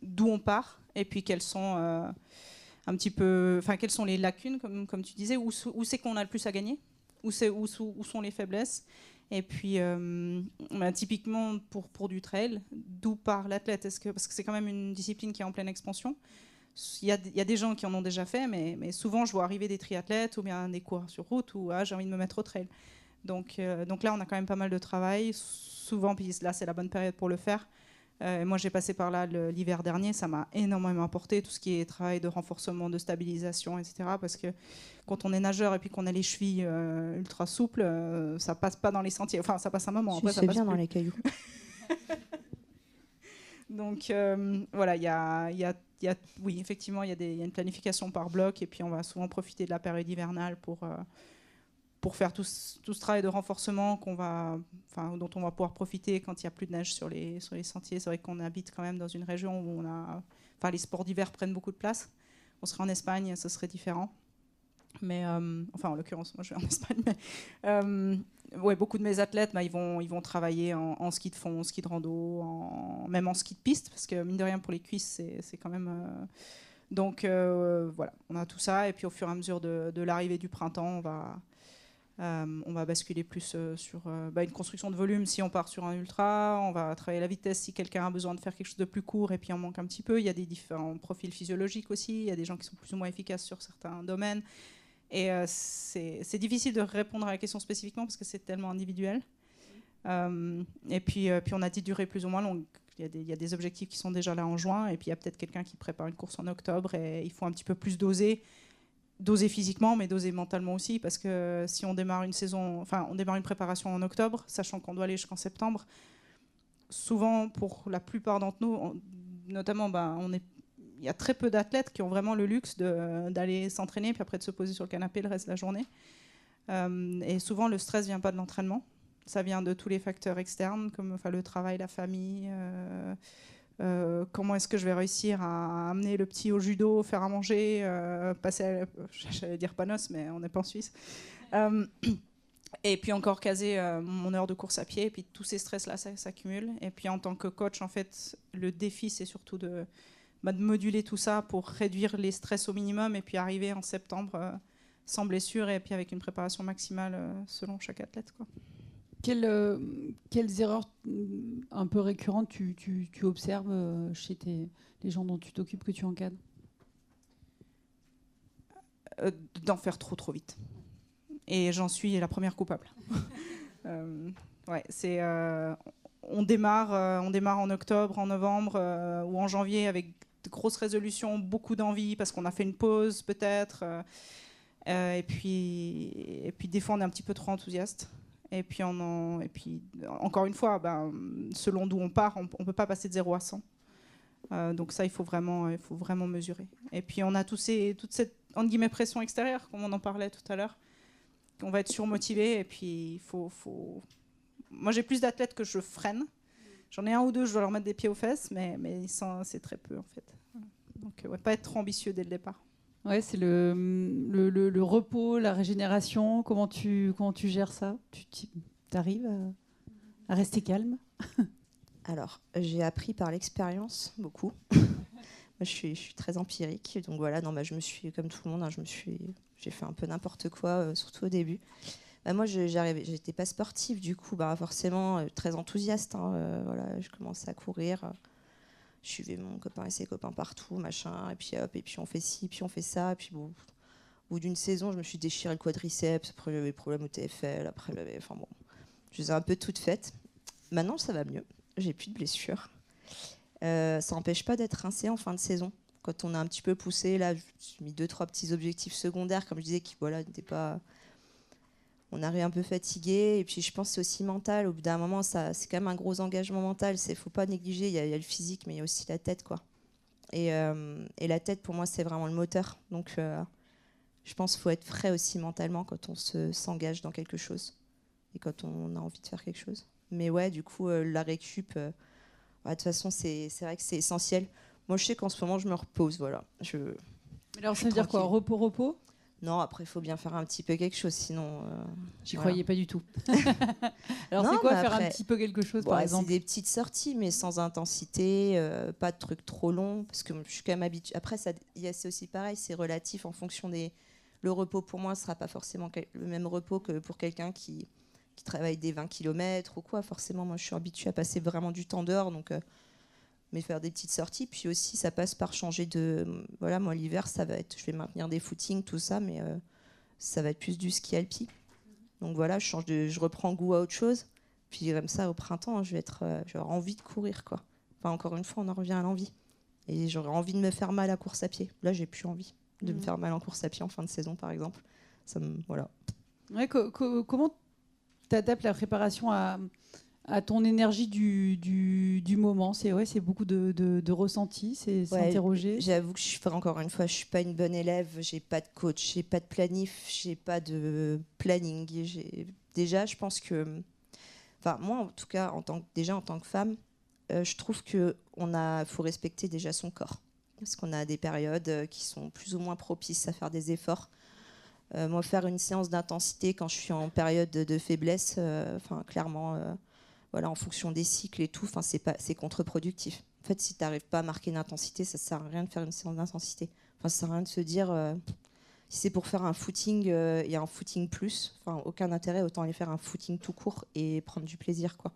d'où on part, et puis quelles sont quelles sont les lacunes, comme tu disais, où c'est qu'on a le plus à gagner, où sont les faiblesses. Et puis, typiquement pour du trail, d'où part l'athlète? Parce que c'est quand même une discipline qui est en pleine expansion. Il y a des gens qui en ont déjà fait, mais souvent, je vois arriver des triathlètes ou bien des coureurs sur route où j'ai envie de me mettre au trail. Donc là, on a quand même pas mal de travail. Souvent, puis là, c'est la bonne période pour le faire. Moi, j'ai passé par là l'hiver dernier. Ça m'a énormément apporté, tout ce qui est travail de renforcement, de stabilisation, etc. Parce que quand on est nageur et puis qu'on a les chevilles ultra souples, ça passe pas dans les sentiers. Enfin, ça passe un moment. Après, ça passe bien plus. dans les cailloux. Donc, voilà, oui, effectivement, il y a une planification par bloc. Et puis, on va souvent profiter de la période hivernale pour faire tout ce travail de renforcement dont on va pouvoir profiter quand il n'y a plus de neige sur les sentiers. C'est vrai qu'on habite quand même dans une région où les sports d'hiver prennent beaucoup de place. On serait en Espagne, ce serait différent. Mais en l'occurrence, moi je vais en Espagne. Mais, beaucoup de mes athlètes, ils vont travailler en ski de fond, en ski de rando, même en ski de piste, parce que mine de rien pour les cuisses, c'est quand même. Donc voilà, on a tout ça, et puis au fur et à mesure de l'arrivée du printemps, on va basculer plus sur une construction de volume si on part sur un ultra. On va travailler la vitesse si quelqu'un a besoin de faire quelque chose de plus court et puis en manque un petit peu. Il y a des différents profils physiologiques aussi. Il y a des gens qui sont plus ou moins efficaces sur certains domaines. Et c'est difficile de répondre à la question spécifiquement parce que c'est tellement individuel. Et puis on a des durées plus ou moins longues. Il y a des objectifs qui sont déjà là en juin, et puis il y a peut-être quelqu'un qui prépare une course en octobre, et il faut un petit peu plus doser physiquement, mais doser mentalement aussi, parce que si on démarre on démarre une préparation en octobre, sachant qu'on doit aller jusqu'en septembre, souvent, pour la plupart d'entre nous, notamment, il y a très peu d'athlètes qui ont vraiment le luxe d'aller s'entraîner, puis après de se poser sur le canapé le reste de la journée. Et souvent, le stress ne vient pas de l'entraînement. Ça vient de tous les facteurs externes, comme le travail, la famille. Comment est-ce que je vais réussir à amener le petit au judo, faire à manger, j'allais dire panos, mais on n'est pas en Suisse. Et puis encore caser mon heure de course à pied. Et puis tous ces stress-là, ça s'accumule. Et puis en tant que coach, en fait, le défi, c'est surtout de moduler tout ça pour réduire les stress au minimum et puis arriver en septembre sans blessure et puis avec une préparation maximale selon chaque athlète, quoi. Quelles erreurs un peu récurrentes tu observes chez les gens dont tu t'occupes, que tu encadres ? D'en faire trop vite. Et j'en suis la première coupable. On démarre en octobre, en novembre ou en janvier avec de grosses résolutions, beaucoup d'envie parce qu'on a fait une pause peut-être. Et puis des fois on est un petit peu trop enthousiaste. Et puis encore une fois, selon d'où on part, on ne peut pas passer de 0 à 100. Donc ça, il faut vraiment mesurer. Et puis on a toute cette entre guillemets pression extérieure, comme on en parlait tout à l'heure. On va être surmotivé et puis il faut... Moi, j'ai plus d'athlètes que je freine. J'en ai un ou deux, je dois leur mettre des pieds aux fesses, mais c'est très peu en fait. Donc pas être trop ambitieux dès le départ. Ouais, c'est le repos, la régénération. Comment tu gères ça ? Tu arrives à rester calme ? Alors, j'ai appris par l'expérience beaucoup. Moi, je suis très empirique, donc voilà. Non, je me suis, comme tout le monde, j'ai fait un peu n'importe quoi, surtout au début. Moi, j'étais pas sportive, du coup, forcément très enthousiaste. Voilà, je commençais à courir. Je suivais mon copain et ses copains partout, machin, et puis hop, et puis on fait ci, puis on fait ça, et puis bon, au bout d'une saison, je me suis déchiré le quadriceps, après j'avais des problèmes au TFL, après je les ai un peu toutes faites. Maintenant, ça va mieux, j'ai plus de blessures. Ça n'empêche pas d'être rincé en fin de saison. Quand on a un petit peu poussé, là, j'ai mis 2-3 petits objectifs secondaires, comme je disais, qui n'étaient pas... On arrive un peu fatigué, et puis je pense que c'est aussi mental. Au bout d'un moment, c'est quand même un gros engagement mental. Il ne faut pas négliger, il y a le physique, mais il y a aussi la tête, quoi. Et la tête, pour moi, c'est vraiment le moteur. Donc, je pense qu'il faut être frais aussi mentalement quand on s'engage dans quelque chose et quand on a envie de faire quelque chose. Mais ouais, du coup, la récup, de toute façon, c'est vrai que c'est essentiel. Moi, je sais qu'en ce moment, je me repose, voilà. Mais alors, ça veut dire quoi ? Repos ? Non, après, il faut bien faire un petit peu quelque chose, sinon... J'y croyais pas du tout. Alors, c'est quoi faire un petit peu quelque chose, par exemple ? C'est des petites sorties, mais sans intensité, pas de trucs trop longs, parce que je suis quand même habituée... Après, c'est aussi pareil, c'est relatif en fonction des... Le repos, pour moi, ne sera pas forcément le même repos que pour quelqu'un qui travaille des 20 km ou quoi. Forcément, moi, je suis habituée à passer vraiment du temps dehors, donc... mais faire des petites sorties, puis aussi ça passe par changer de... Voilà, moi l'hiver, ça va être... Je vais maintenir des footings, tout ça, mais ça va être plus du ski alpi. Donc voilà, je reprends goût à autre chose, puis comme ça, au printemps, je vais avoir envie de courir, quoi. Enfin, encore une fois, on en revient à l'envie. Et j'aurais envie de me faire mal à course à pied. Là, j'ai plus envie de me faire mal en course à pied en fin de saison, par exemple. Voilà. Ouais, comment tu adaptes la préparation à à ton énergie du moment. C'est beaucoup de ressenti, c'est s'interroger. J'avoue que encore une fois, je suis pas une bonne élève. J'ai pas de coach, j'ai pas de planif, j'ai pas de planning. Déjà, je pense que, enfin moi en tout cas, en tant que femme, je trouve que faut respecter déjà son corps, parce qu'on a des périodes qui sont plus ou moins propices à faire des efforts. Moi, faire une séance d'intensité quand je suis en période de faiblesse, clairement. Voilà, en fonction des cycles et tout, c'est contre-productif. En fait, si tu n'arrives pas à marquer une intensité, ça ne sert à rien de faire une séance d'intensité. Ça ne sert à rien de se dire, si c'est pour faire un footing et un footing plus, aucun intérêt, autant aller faire un footing tout court et prendre du plaisir, quoi.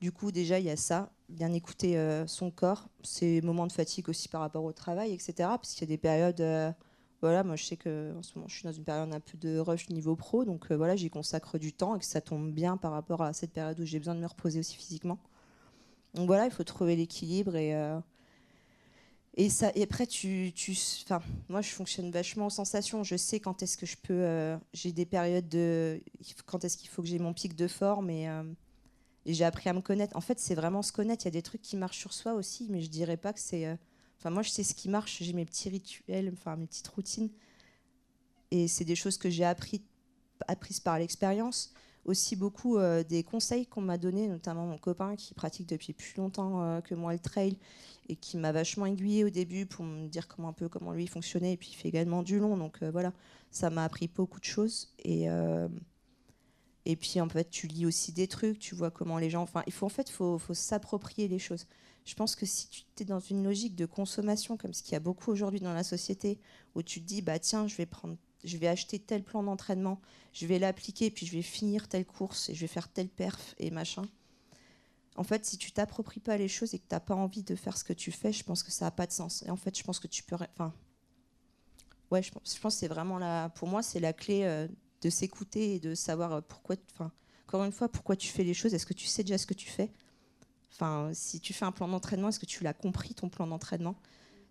Du coup, déjà, il y a ça, bien écouter son corps, ses moments de fatigue aussi par rapport au travail, etc. Parce qu'il y a des périodes... Voilà, moi je sais qu'en ce moment je suis dans une période un peu de rush niveau pro, donc voilà, j'y consacre du temps et que ça tombe bien par rapport à cette période où j'ai besoin de me reposer aussi physiquement. Donc voilà, il faut trouver l'équilibre et après moi je fonctionne vachement en sensation. Je sais quand est-ce que je peux, j'ai des périodes quand est-ce qu'il faut que j'ai mon pic de forme et j'ai appris à me connaître. En fait, c'est vraiment se connaître. Il y a des trucs qui marchent sur soi aussi, mais je dirais pas que c'est moi, je sais ce qui marche, j'ai mes petits rituels, mes petites routines. Et c'est des choses que j'ai apprises par l'expérience. Aussi beaucoup des conseils qu'on m'a donnés, notamment mon copain qui pratique depuis plus longtemps que moi le trail et qui m'a vachement aiguillée au début pour me dire comment lui il fonctionnait. Et puis il fait également du long, donc voilà, ça m'a appris beaucoup de choses. Et puis en fait, tu lis aussi des trucs, tu vois comment les gens... il faut s'approprier les choses. Je pense que si tu es dans une logique de consommation, comme ce qu'il y a beaucoup aujourd'hui dans la société, où tu te dis, tiens, je vais acheter tel plan d'entraînement, je vais l'appliquer, puis je vais finir telle course, et je vais faire tel perf, et machin. En fait, si tu t'appropries pas les choses et que tu n'as pas envie de faire ce que tu fais, je pense que ça n'a pas de sens. Et en fait, je pense que tu peux... je pense que c'est vraiment pour moi, c'est la clé de s'écouter et de savoir pourquoi... encore une fois, pourquoi tu fais les choses. Est-ce que tu sais déjà ce que tu fais ? Si tu fais un plan d'entraînement, est-ce que tu l'as compris, ton plan d'entraînement ?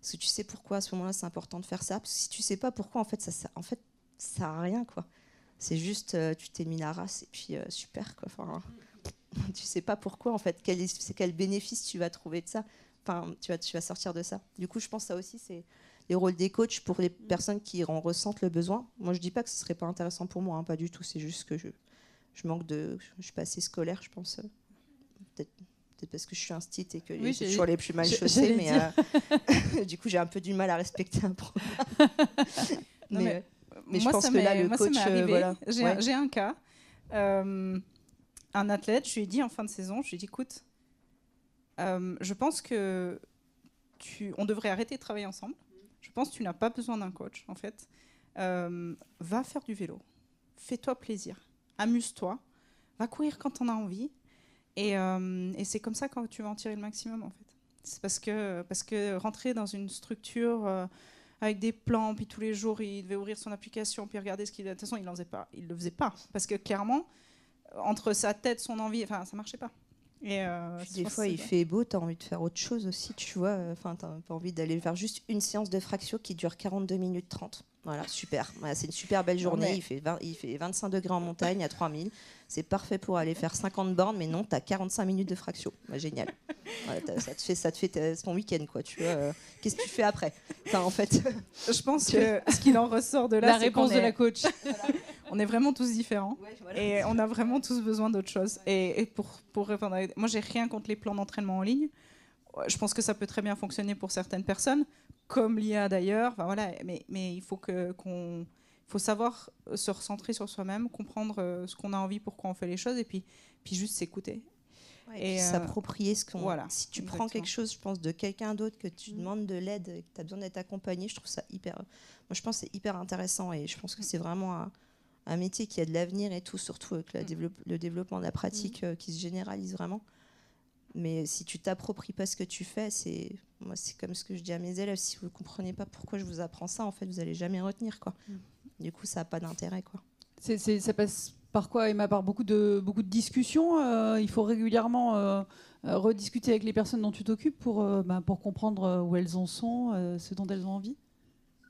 Est-ce que tu sais pourquoi à ce moment-là c'est important de faire ça ? Parce que si tu sais pas pourquoi, en fait, ça sert à rien, quoi. C'est juste, tu t'es mis la race et puis super, quoi. Tu sais pas pourquoi, en fait, quel bénéfice tu vas trouver de ça. Tu vas sortir de ça. Du coup, je pense que ça aussi, c'est les rôles des coachs pour les personnes qui en ressentent le besoin. Moi, je dis pas que ce serait pas intéressant pour moi, hein, pas du tout. C'est juste que je manque je suis pas assez scolaire, je pense. Peut-être parce que je suis instit et que c'est toujours les plus mal chaussés, mais du coup j'ai un peu du mal à respecter un programme. mais je pense que là le coach, voilà. J'ai un cas, un athlète, je lui ai dit en fin de saison, je lui ai dit écoute, je pense que on devrait arrêter de travailler ensemble. Je pense que tu n'as pas besoin d'un coach en fait. Va faire du vélo, fais-toi plaisir, amuse-toi, va courir quand on a envie. Et c'est comme ça que tu vas en tirer le maximum, en fait. C'est parce que rentrer dans une structure avec des plans, puis tous les jours, il devait ouvrir son application, puis regarder ce qu'il... De toute façon, il ne le faisait pas. Parce que clairement, entre sa tête, son envie, ça ne marchait pas. Et des fois, il fait beau, tu as envie de faire autre chose aussi, tu vois. Tu n'as pas envie d'aller faire juste une séance de fractio qui dure 42 minutes 30. Voilà, super. Voilà, c'est une super belle journée. Il fait 25 degrés en montagne à 3000. C'est parfait pour aller faire 50 bornes, mais non, tu as 45 minutes de fractio. Génial. Voilà, ça te fait ton week-end, quoi. Tu vois, qu'est-ce que tu fais après ? En fait, je pense que ce qu'il en ressort de là, la réponse de la coach. Voilà. On est vraiment tous différents et on a vraiment tous besoin d'autre chose. Et pour répondre, moi, j'ai rien contre les plans d'entraînement en ligne. Je pense que ça peut très bien fonctionner pour certaines personnes, comme l'IA d'ailleurs. Voilà, mais il faut faut savoir se recentrer sur soi-même, comprendre ce qu'on a envie, pourquoi on fait les choses, et puis juste s'écouter. Et s'approprier ce qu'on... Voilà, si tu prends quelque chose, je pense, de quelqu'un d'autre, que tu demandes de l'aide, que tu as besoin d'être accompagné, je trouve ça hyper... Moi, je pense que c'est hyper intéressant et je pense que c'est vraiment un métier qui a de l'avenir et tout, surtout avec le développement de la pratique qui se généralise vraiment. Mais si tu t'appropries pas ce que tu fais, c'est comme ce que je dis à mes élèves, si vous ne comprenez pas pourquoi je vous apprends ça, en fait, vous n'allez jamais retenir, quoi. Du coup, ça n'a pas d'intérêt, quoi. Ça passe par quoi, Emma ? Par beaucoup de discussions. Il faut régulièrement rediscuter avec les personnes dont tu t'occupes pour comprendre où elles en sont, ce dont elles ont envie.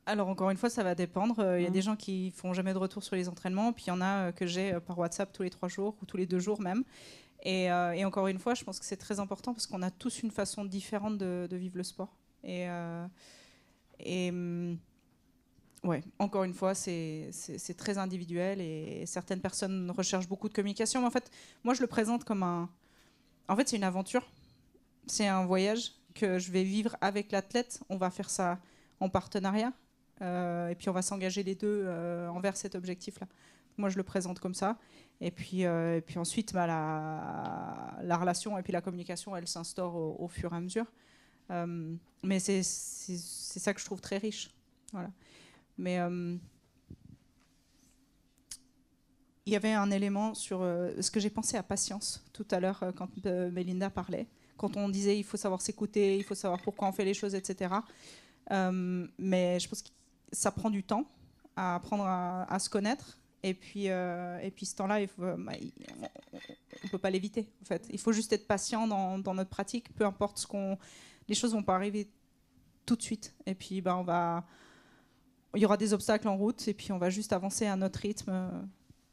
Alors encore une fois, ça va dépendre. Il y a des gens qui font jamais de retour sur les entraînements, puis il y en a que j'ai par WhatsApp tous les 3 jours ou tous les 2 jours même. Et encore une fois, je pense que c'est très important parce qu'on a tous une façon différente de vivre le sport. Ouais, encore une fois, c'est très individuel et certaines personnes recherchent beaucoup de communication. Mais en fait, moi, je le présente comme En fait, c'est une aventure. C'est un voyage que je vais vivre avec l'athlète. On va faire ça en partenariat. Et puis, on va s'engager les deux envers cet objectif-là. Moi, je le présente comme ça. Et puis ensuite, la relation et puis la communication, elle s'instaure au fur et à mesure. Mais c'est ça que je trouve très riche. Voilà. Mais il y avait un élément sur ce que j'ai pensé à patience tout à l'heure quand Mélinda parlait. Quand on disait il faut savoir s'écouter, il faut savoir pourquoi on fait les choses, etc. Mais je pense que ça prend du temps à apprendre à se connaître. Et puis ce temps-là, on ne peut pas l'éviter. En fait. Il faut juste être patient dans notre pratique, peu importe les choses ne vont pas arriver tout de suite. Et puis il y aura des obstacles en route, et puis on va juste avancer à notre rythme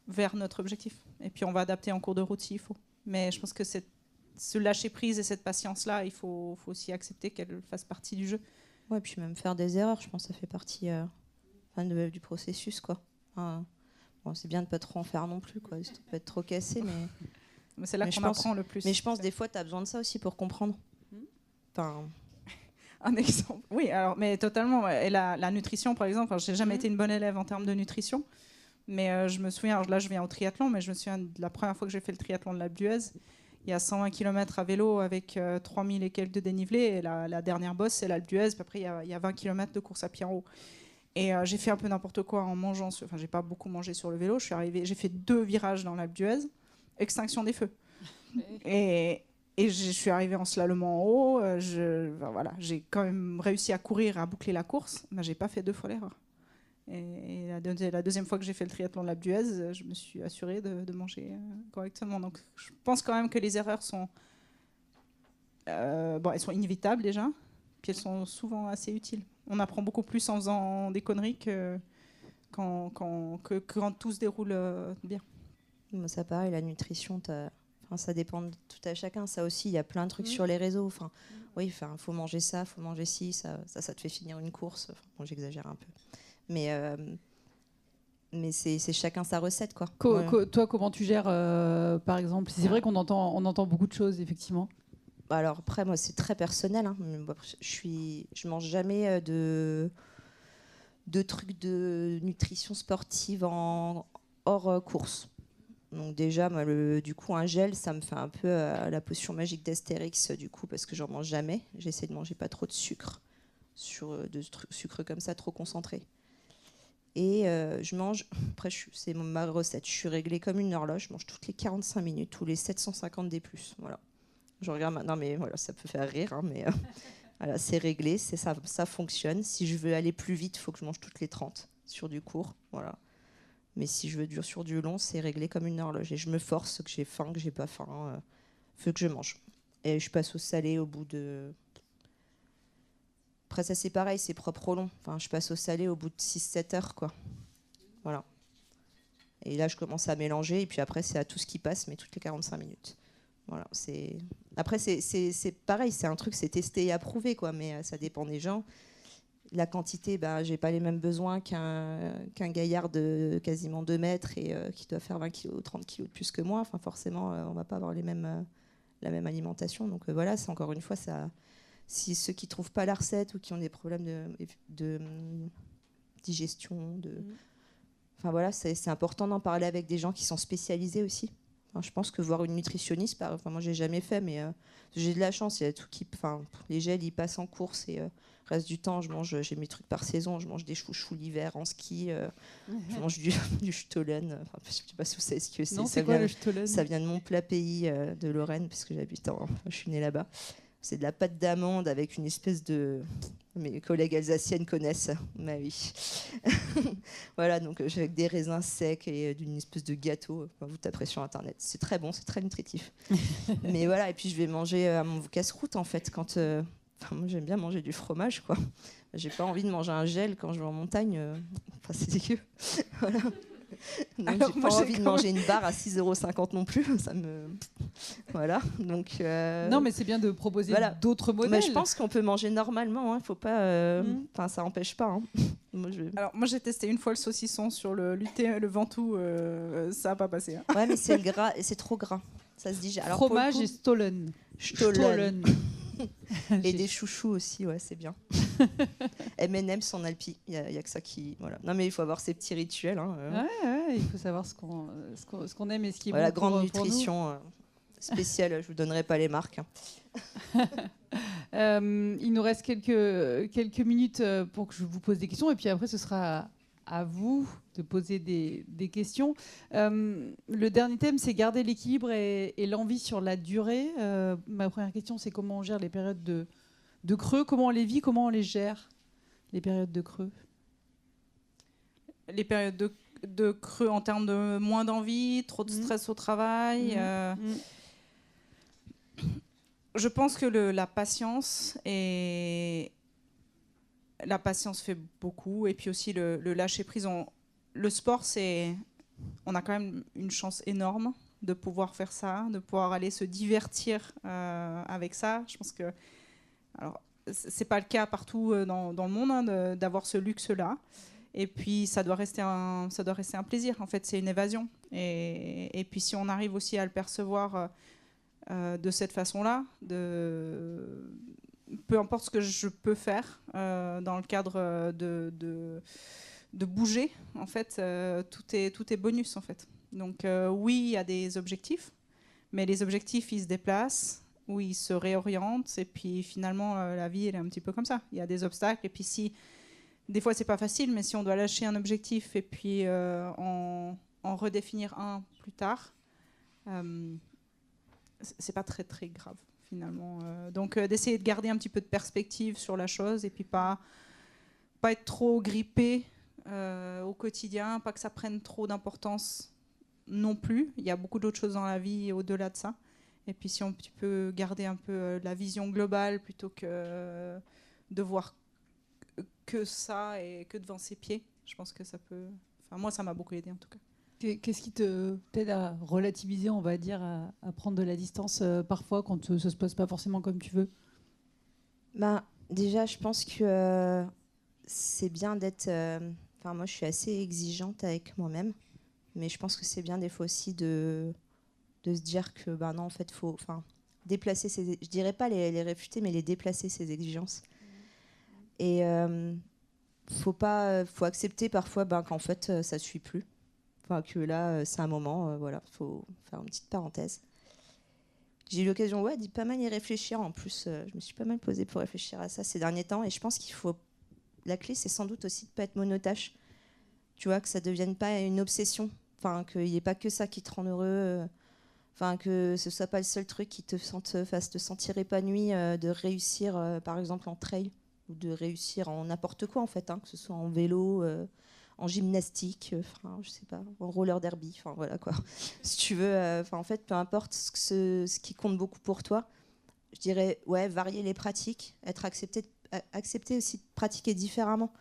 vers notre objectif. Et puis on va adapter en cours de route s'il faut. Mais je pense que ce lâcher prise et cette patience-là, il faut aussi accepter qu'elle fasse partie du jeu. Ouais, puis même faire des erreurs, je pense que ça fait partie du processus, quoi. Bon, c'est bien de ne pas trop en faire non plus, quoi. Ça peut être trop cassé, mais c'est là qu'on apprend le plus. Mais je pense des fois, tu as besoin de ça aussi pour comprendre. Enfin... Un exemple. Oui, alors, mais totalement. Et la nutrition, par exemple, je n'ai jamais été une bonne élève en termes de nutrition. Mais je me souviens, alors là je viens au triathlon, mais je me souviens de la première fois que j'ai fait le triathlon de l'Alpe d'Huez. Il y a 120 km à vélo avec 3000 et quelques de dénivelé. Et la dernière bosse, c'est l'Alpe d'Huez. Puis après, il y a 20 km de course à pied en haut. Et j'ai fait un peu n'importe quoi en mangeant. Enfin, j'ai pas beaucoup mangé sur le vélo. J'ai fait 2 virages dans l'Alpe d'Huez. Extinction des feux. Et je suis arrivée en slalom en haut. Voilà, j'ai quand même réussi à courir, à boucler la course. Mais j'ai pas fait 2 fois l'erreur. Et la deuxième fois que j'ai fait le triathlon de l'Alpe d'Huez, je me suis assurée de manger correctement. Donc je pense quand même que les erreurs sont, elles sont inévitables déjà, puis elles sont souvent assez utiles. On apprend beaucoup plus en faisant des conneries que quand tout se déroule bien. Ça pareil, la nutrition, ça dépend de tout à chacun. Ça aussi, il y a plein de trucs sur les réseaux. Oui, faut manger ça, faut manger ci, ça te fait finir une course. Bon, j'exagère un peu. Mais c'est chacun sa recette, quoi. Toi, comment tu gères, par exemple? C'est vrai qu'on entend beaucoup de choses, effectivement. Alors après, moi, c'est très personnel. Hein. Je mange jamais de trucs de nutrition sportive hors course. Donc déjà, moi, du coup, un gel, ça me fait un peu la potion magique d'Astérix, du coup, parce que j'en mange jamais. J'essaie de manger pas trop de sucre, sucre comme ça, trop concentré. Et je mange, après c'est ma recette, je suis réglée comme une horloge, je mange toutes les 45 minutes, tous les 750 D+. Voilà. Je regarde maintenant, mais voilà, ça peut faire rire, hein, mais voilà, c'est réglé, ça fonctionne. Si je veux aller plus vite, il faut que je mange toutes les 30 sur du court. Voilà. Mais si je veux sur du long, c'est réglé comme une horloge. Et je me force, que j'ai faim, que j'ai pas faim, faut que je mange. Et je passe au salé au bout de... Après, ça, c'est pareil, c'est propre au long. Enfin, je passe au salé au bout de 6-7 heures, quoi. Voilà. Et là, je commence à mélanger. Et puis après, c'est à tout ce qui passe, mais toutes les 45 minutes. Voilà. Après, c'est pareil, c'est un truc, c'est testé et approuvé, quoi. Mais ça dépend des gens. La quantité, j'ai pas les mêmes besoins qu'un gaillard de quasiment 2 mètres et qui doit faire 20 kilos, 30 kilos de plus que moi. Enfin, forcément, on va pas avoir la même alimentation. Donc voilà, c'est encore une fois, ça... Si ceux qui ne trouvent pas la recette ou qui ont des problèmes de digestion, enfin voilà, c'est important d'en parler avec des gens qui sont spécialisés aussi. Enfin, je pense que voir une nutritionniste, moi j'ai jamais fait, mais j'ai de la chance. Il y a tout les gels, ils passent en course et reste du temps, j'ai mes trucs par saison. Je mange des chouchous l'hiver en ski, je mange du Stollen. Enfin, je sais pas si vous savez ce que c'est. Non, c'est quoi le Stollen ? Ça vient de mon plat pays de Lorraine, parce que je suis née là-bas. C'est de la pâte d'amande avec une espèce de... Mes collègues alsaciennes connaissent, mais oui. Voilà, donc avec des raisins secs et d'une espèce de gâteau. Enfin, vous taperez sur Internet. C'est très bon, c'est très nutritif. Mais voilà, et puis je vais manger à mon casse-croûte, en fait, quand... moi, j'aime bien manger du fromage, quoi. J'ai pas envie de manger un gel quand je vais en montagne. C'est dégueu. Voilà. Donc Alors, j'ai moi, pas j'ai envie de quand manger une barre à 6,50 € non plus. Ça me... Voilà. Donc, Non, mais c'est bien de proposer voilà. d'autres modèles. mais je pense qu'on peut manger normalement. Faut pas. Mm. Enfin, ça empêche pas. Hein. Alors, moi, j'ai testé une fois le saucisson sur le Ventoux. Ça n'a pas passé. Hein. Ouais, mais c'est le gras, c'est trop gras. Ça se digère. Alors, Fromage pour le et coup, Stollen. Stollen. Et J'ai- des chouchous aussi, ouais, c'est bien. M&M's en Alpi, il y a que ça qui... Voilà. Non, mais il faut avoir ces petits rituels. Hein, Ouais, il faut savoir ce qu'on aime et ce qui est voilà, bon pour, grande pour nous. nutrition spéciale, je vous donnerai pas les marques. Hein. Il nous reste quelques minutes pour que je vous pose des questions et puis après ce sera à vous de poser des questions. Le dernier thème, c'est garder l'équilibre et l'envie sur la durée. Ma première question, c'est comment on gère les périodes de creux, comment on les vit, comment on les gère, les périodes de creux. Les périodes de creux en termes de moins d'envie, trop de stress au travail. Je pense que la patience fait beaucoup, et puis aussi le lâcher prise. Le sport, on a quand même une chance énorme de pouvoir faire ça, de pouvoir aller se divertir avec ça. Je pense que, alors, c'est pas le cas partout dans le monde hein, d'avoir ce luxe-là. Et puis ça doit rester un plaisir. En fait, c'est une évasion. Et puis si on arrive aussi à le percevoir de cette façon-là, peu importe ce que je peux faire dans le cadre de bouger, en fait, tout est bonus en fait. Donc oui, il y a des objectifs, mais les objectifs ils se déplacent ou ils se réorientent, et puis finalement la vie elle est un petit peu comme ça. Il y a des obstacles, et puis si des fois c'est pas facile, mais si on doit lâcher un objectif et puis en redéfinir un plus tard, c'est pas très très grave finalement. Donc d'essayer de garder un petit peu de perspective sur la chose, et puis pas être trop grippé au quotidien, pas que ça prenne trop d'importance non plus. Il y a beaucoup d'autres choses dans la vie au-delà de ça. Et puis si on peut garder un peu la vision globale plutôt que de voir que ça et que devant ses pieds, je pense que ça peut... Enfin, moi, ça m'a beaucoup aidé en tout cas. Qu'est-ce qui t'aide à relativiser, on va dire, à prendre de la distance parfois quand ça se passe pas forcément comme tu veux? Ben, déjà, je pense que c'est bien d'être... Enfin, moi, je suis assez exigeante avec moi-même, mais je pense que c'est bien des fois aussi de se dire que, ben non, en fait, faut déplacer ses... Je dirais pas les réfuter, mais les déplacer, ses exigences. Et faut accepter parfois qu'en fait, ça suit plus. Enfin, que là, c'est un moment, voilà, faut faire une petite parenthèse. J'ai eu l'occasion d'y pas mal y réfléchir. En plus, je me suis pas mal posée pour réfléchir à ça ces derniers temps. Et je pense qu'il faut... La clé, c'est sans doute aussi de pas être monotâche. Tu vois, que ça devienne pas une obsession. Enfin, qu'il n'y ait pas que ça qui te rend heureux. Enfin, que ce soit pas le seul truc qui te fasse te sentir épanoui, de réussir, par exemple, en trail, ou de réussir en n'importe quoi, en fait, hein, que ce soit en vélo... en gymnastique, je sais pas, en roller derby, enfin voilà quoi. Si tu veux, en fait, peu importe ce qui compte beaucoup pour toi, je dirais, ouais, varier les pratiques, accepter aussi de pratiquer différemment.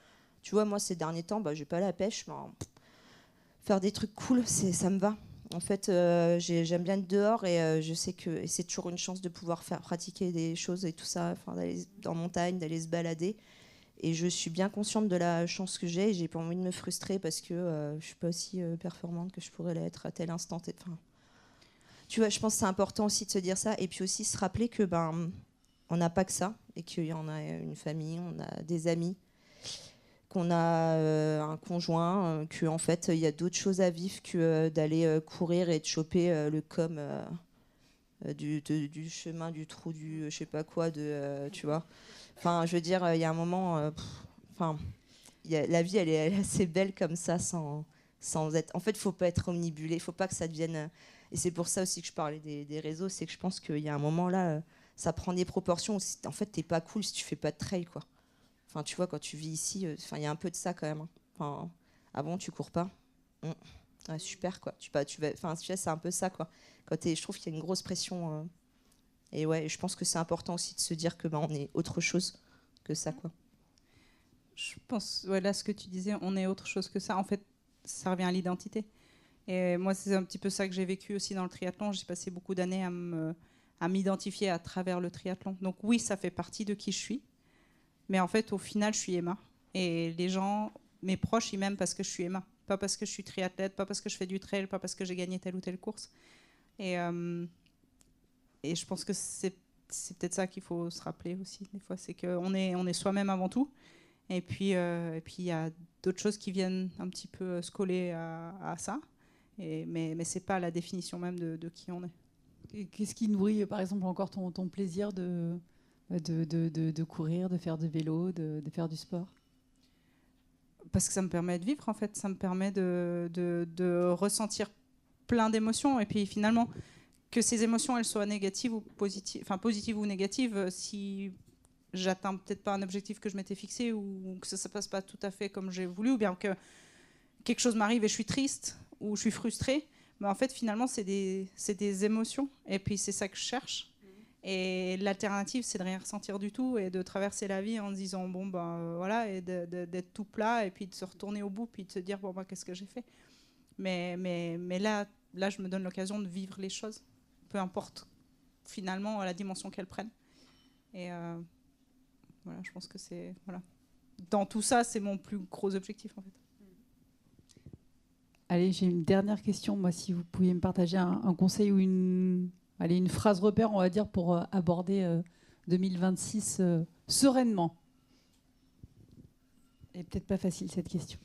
Tu vois, moi, ces derniers temps, j'ai pas la pêche, mais faire des trucs cool, ça me va. En fait, j'aime bien être dehors, et je sais que c'est toujours une chance de pouvoir pratiquer des choses et tout ça, d'aller en montagne, d'aller se balader. Et je suis bien consciente de la chance que j'ai, et j'ai pas envie de me frustrer parce que je suis pas aussi performante que je pourrais l'être à tel instant. Tu vois, je pense que c'est important aussi de se dire ça, et puis aussi se rappeler que on n'a pas que ça, et qu'il y en a une famille, on a des amis, qu'on a un conjoint, qu'en fait il y a d'autres choses à vivre que d'aller courir et de choper le com du chemin, du trou, du je sais pas quoi, tu vois. Enfin, je veux dire, il y a un moment, la vie, elle est assez belle comme ça, sans être... En fait, il ne faut pas être omnibulé, il ne faut pas que ça devienne... Et c'est pour ça aussi que je parlais des réseaux, c'est que je pense qu'il y a un moment là, ça prend des proportions où, en fait, tu n'es pas cool si tu ne fais pas de trail, quoi. Enfin, tu vois, quand tu vis ici, il y a un peu de ça quand même. Enfin, ah bon, tu cours pas? Ouais, super, quoi. Tu vas, c'est un peu ça, quoi. Je trouve qu'il y a une grosse pression... Et ouais, je pense que c'est important aussi de se dire que on est autre chose que ça, quoi. Je pense, là, ce que tu disais, on est autre chose que ça. En fait, ça revient à l'identité. Et moi, c'est un petit peu ça que j'ai vécu aussi dans le triathlon. J'ai passé beaucoup d'années à m'identifier à travers le triathlon. Donc oui, ça fait partie de qui je suis. Mais en fait, au final, je suis Emma. Et les gens, mes proches, ils m'aiment parce que je suis Emma. Pas parce que je suis triathlète, pas parce que je fais du trail, pas parce que j'ai gagné telle ou telle course. Et je pense que c'est peut-être ça qu'il faut se rappeler aussi. Des fois, c'est qu'on est soi-même avant tout. Et puis, il y a d'autres choses qui viennent un petit peu se coller à ça. Mais ce n'est pas la définition même de qui on est. Et qu'est-ce qui nourrit, par exemple, encore ton plaisir de courir, de faire du vélo, de faire du sport? Parce que ça me permet de vivre, en fait. Ça me permet de ressentir plein d'émotions. Et puis finalement, que ces émotions, elles soient négatives ou positives, enfin positives ou négatives, si j'atteins peut-être pas un objectif que je m'étais fixé ou que ça ne se passe pas tout à fait comme j'ai voulu, ou bien que quelque chose m'arrive et je suis triste ou je suis frustrée, mais en fait, finalement, c'est des émotions. Et puis, c'est ça que je cherche. Et l'alternative, c'est de rien ressentir du tout et de traverser la vie en se disant, bon, ben voilà, et d'être tout plat et puis de se retourner au bout puis de se dire, bon, ben, qu'est-ce que j'ai fait? Mais là, je me donne l'occasion de vivre les choses, peu importe finalement la dimension qu'elles prennent. Et voilà, je pense que c'est... Voilà. Dans tout ça, c'est mon plus gros objectif, en fait. Allez, j'ai une dernière question. Moi, si vous pouviez me partager un conseil ou une phrase repère, on va dire, pour aborder 2026 sereinement. Et peut-être pas facile, cette question.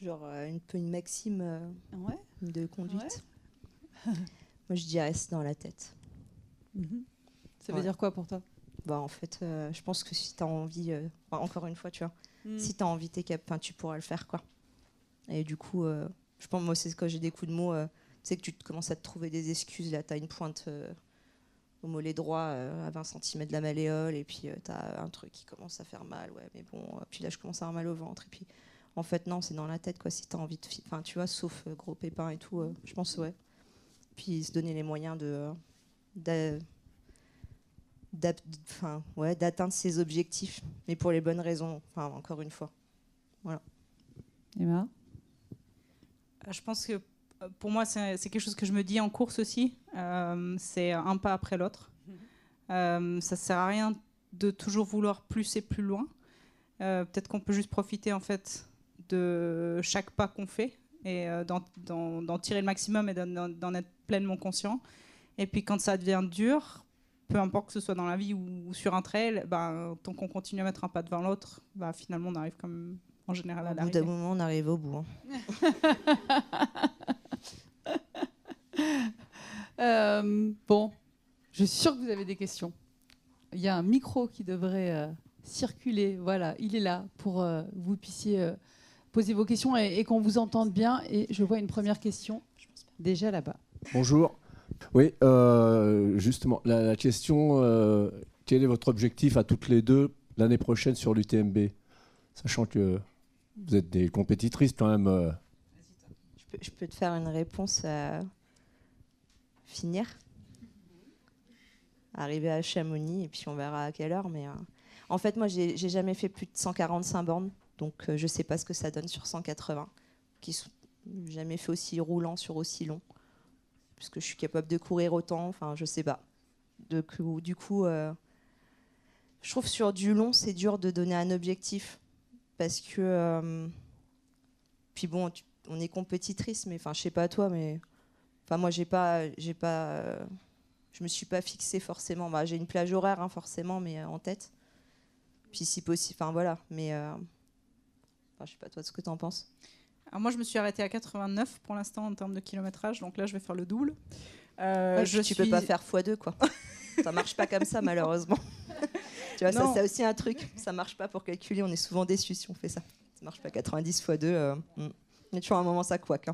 Genre une maxime Ouais. de conduite. Ouais. Moi, je dirais c'est dans la tête. Ça veut dire quoi pour toi? Bah, en fait, je pense que si tu as envie, encore une fois, tu vois, si tu as envie, tu pourras le faire, quoi. Et du coup, je pense, moi, c'est quand j'ai des coups de mots, tu sais que tu commences à te trouver des excuses. Là, tu as une pointe au mollet droit à 20 cm de la malléole, et puis tu as un truc qui commence à faire mal, ouais, mais bon, puis là, je commence à avoir mal au ventre. Et puis, en fait, non, c'est dans la tête, quoi, si tu as envie de... Enfin, tu vois, sauf gros pépins et tout, je pense, ouais. Puis se donner les moyens d'atteindre ses objectifs, mais pour les bonnes raisons, encore une fois. Voilà. Emma? Je pense que pour moi, c'est quelque chose que je me dis en course aussi. C'est un pas après l'autre. Ça ne sert à rien de toujours vouloir plus et plus loin. Peut-être qu'on peut juste profiter en fait de chaque pas qu'on fait et d'en tirer le maximum et d'en être pleinement conscient. Et puis quand ça devient dur, peu importe que ce soit dans la vie ou sur un trail, tant qu'on continue à mettre un pas devant l'autre, finalement on arrive comme en général à l'arrivée. Au bout d'un moment, on arrive au bout. Bon, je suis sûre que vous avez des questions. Il y a un micro qui devrait circuler. Voilà, il est là pour que vous puissiez poser vos questions et qu'on vous entende bien. Et je vois une première question déjà là-bas. Bonjour. Oui, justement, la question, quel est votre objectif à toutes les deux l'année prochaine sur l'UTMB? Sachant que vous êtes des compétitrices quand même. Je peux te faire une réponse à finir. Arriver à Chamonix et puis on verra à quelle heure. Mais en fait, moi, j'ai jamais fait plus de 145 bornes, donc je sais pas ce que ça donne sur 180. J'ai jamais fait aussi roulant sur aussi long, puisque je suis capable de courir autant. Enfin, je sais pas. Du coup, je trouve sur du long, c'est dur de donner un objectif. Parce que, puis bon, on est compétitrice, mais enfin, je sais pas toi, mais enfin moi, je me suis pas fixée forcément. J'ai une plage horaire, forcément, mais en tête. Puis si possible, enfin voilà, mais je sais pas toi, ce que tu en penses. Alors moi, je me suis arrêtée à 89 pour l'instant en termes de kilométrage, donc là, je vais faire le double. Tu peux pas faire x2, quoi. Ça marche pas comme ça, malheureusement. Tu vois, ça, c'est aussi un truc. Ça marche pas pour calculer. On est souvent déçus si on fait ça. Ça marche pas 90 x 2. Il y a toujours un moment, ça couac.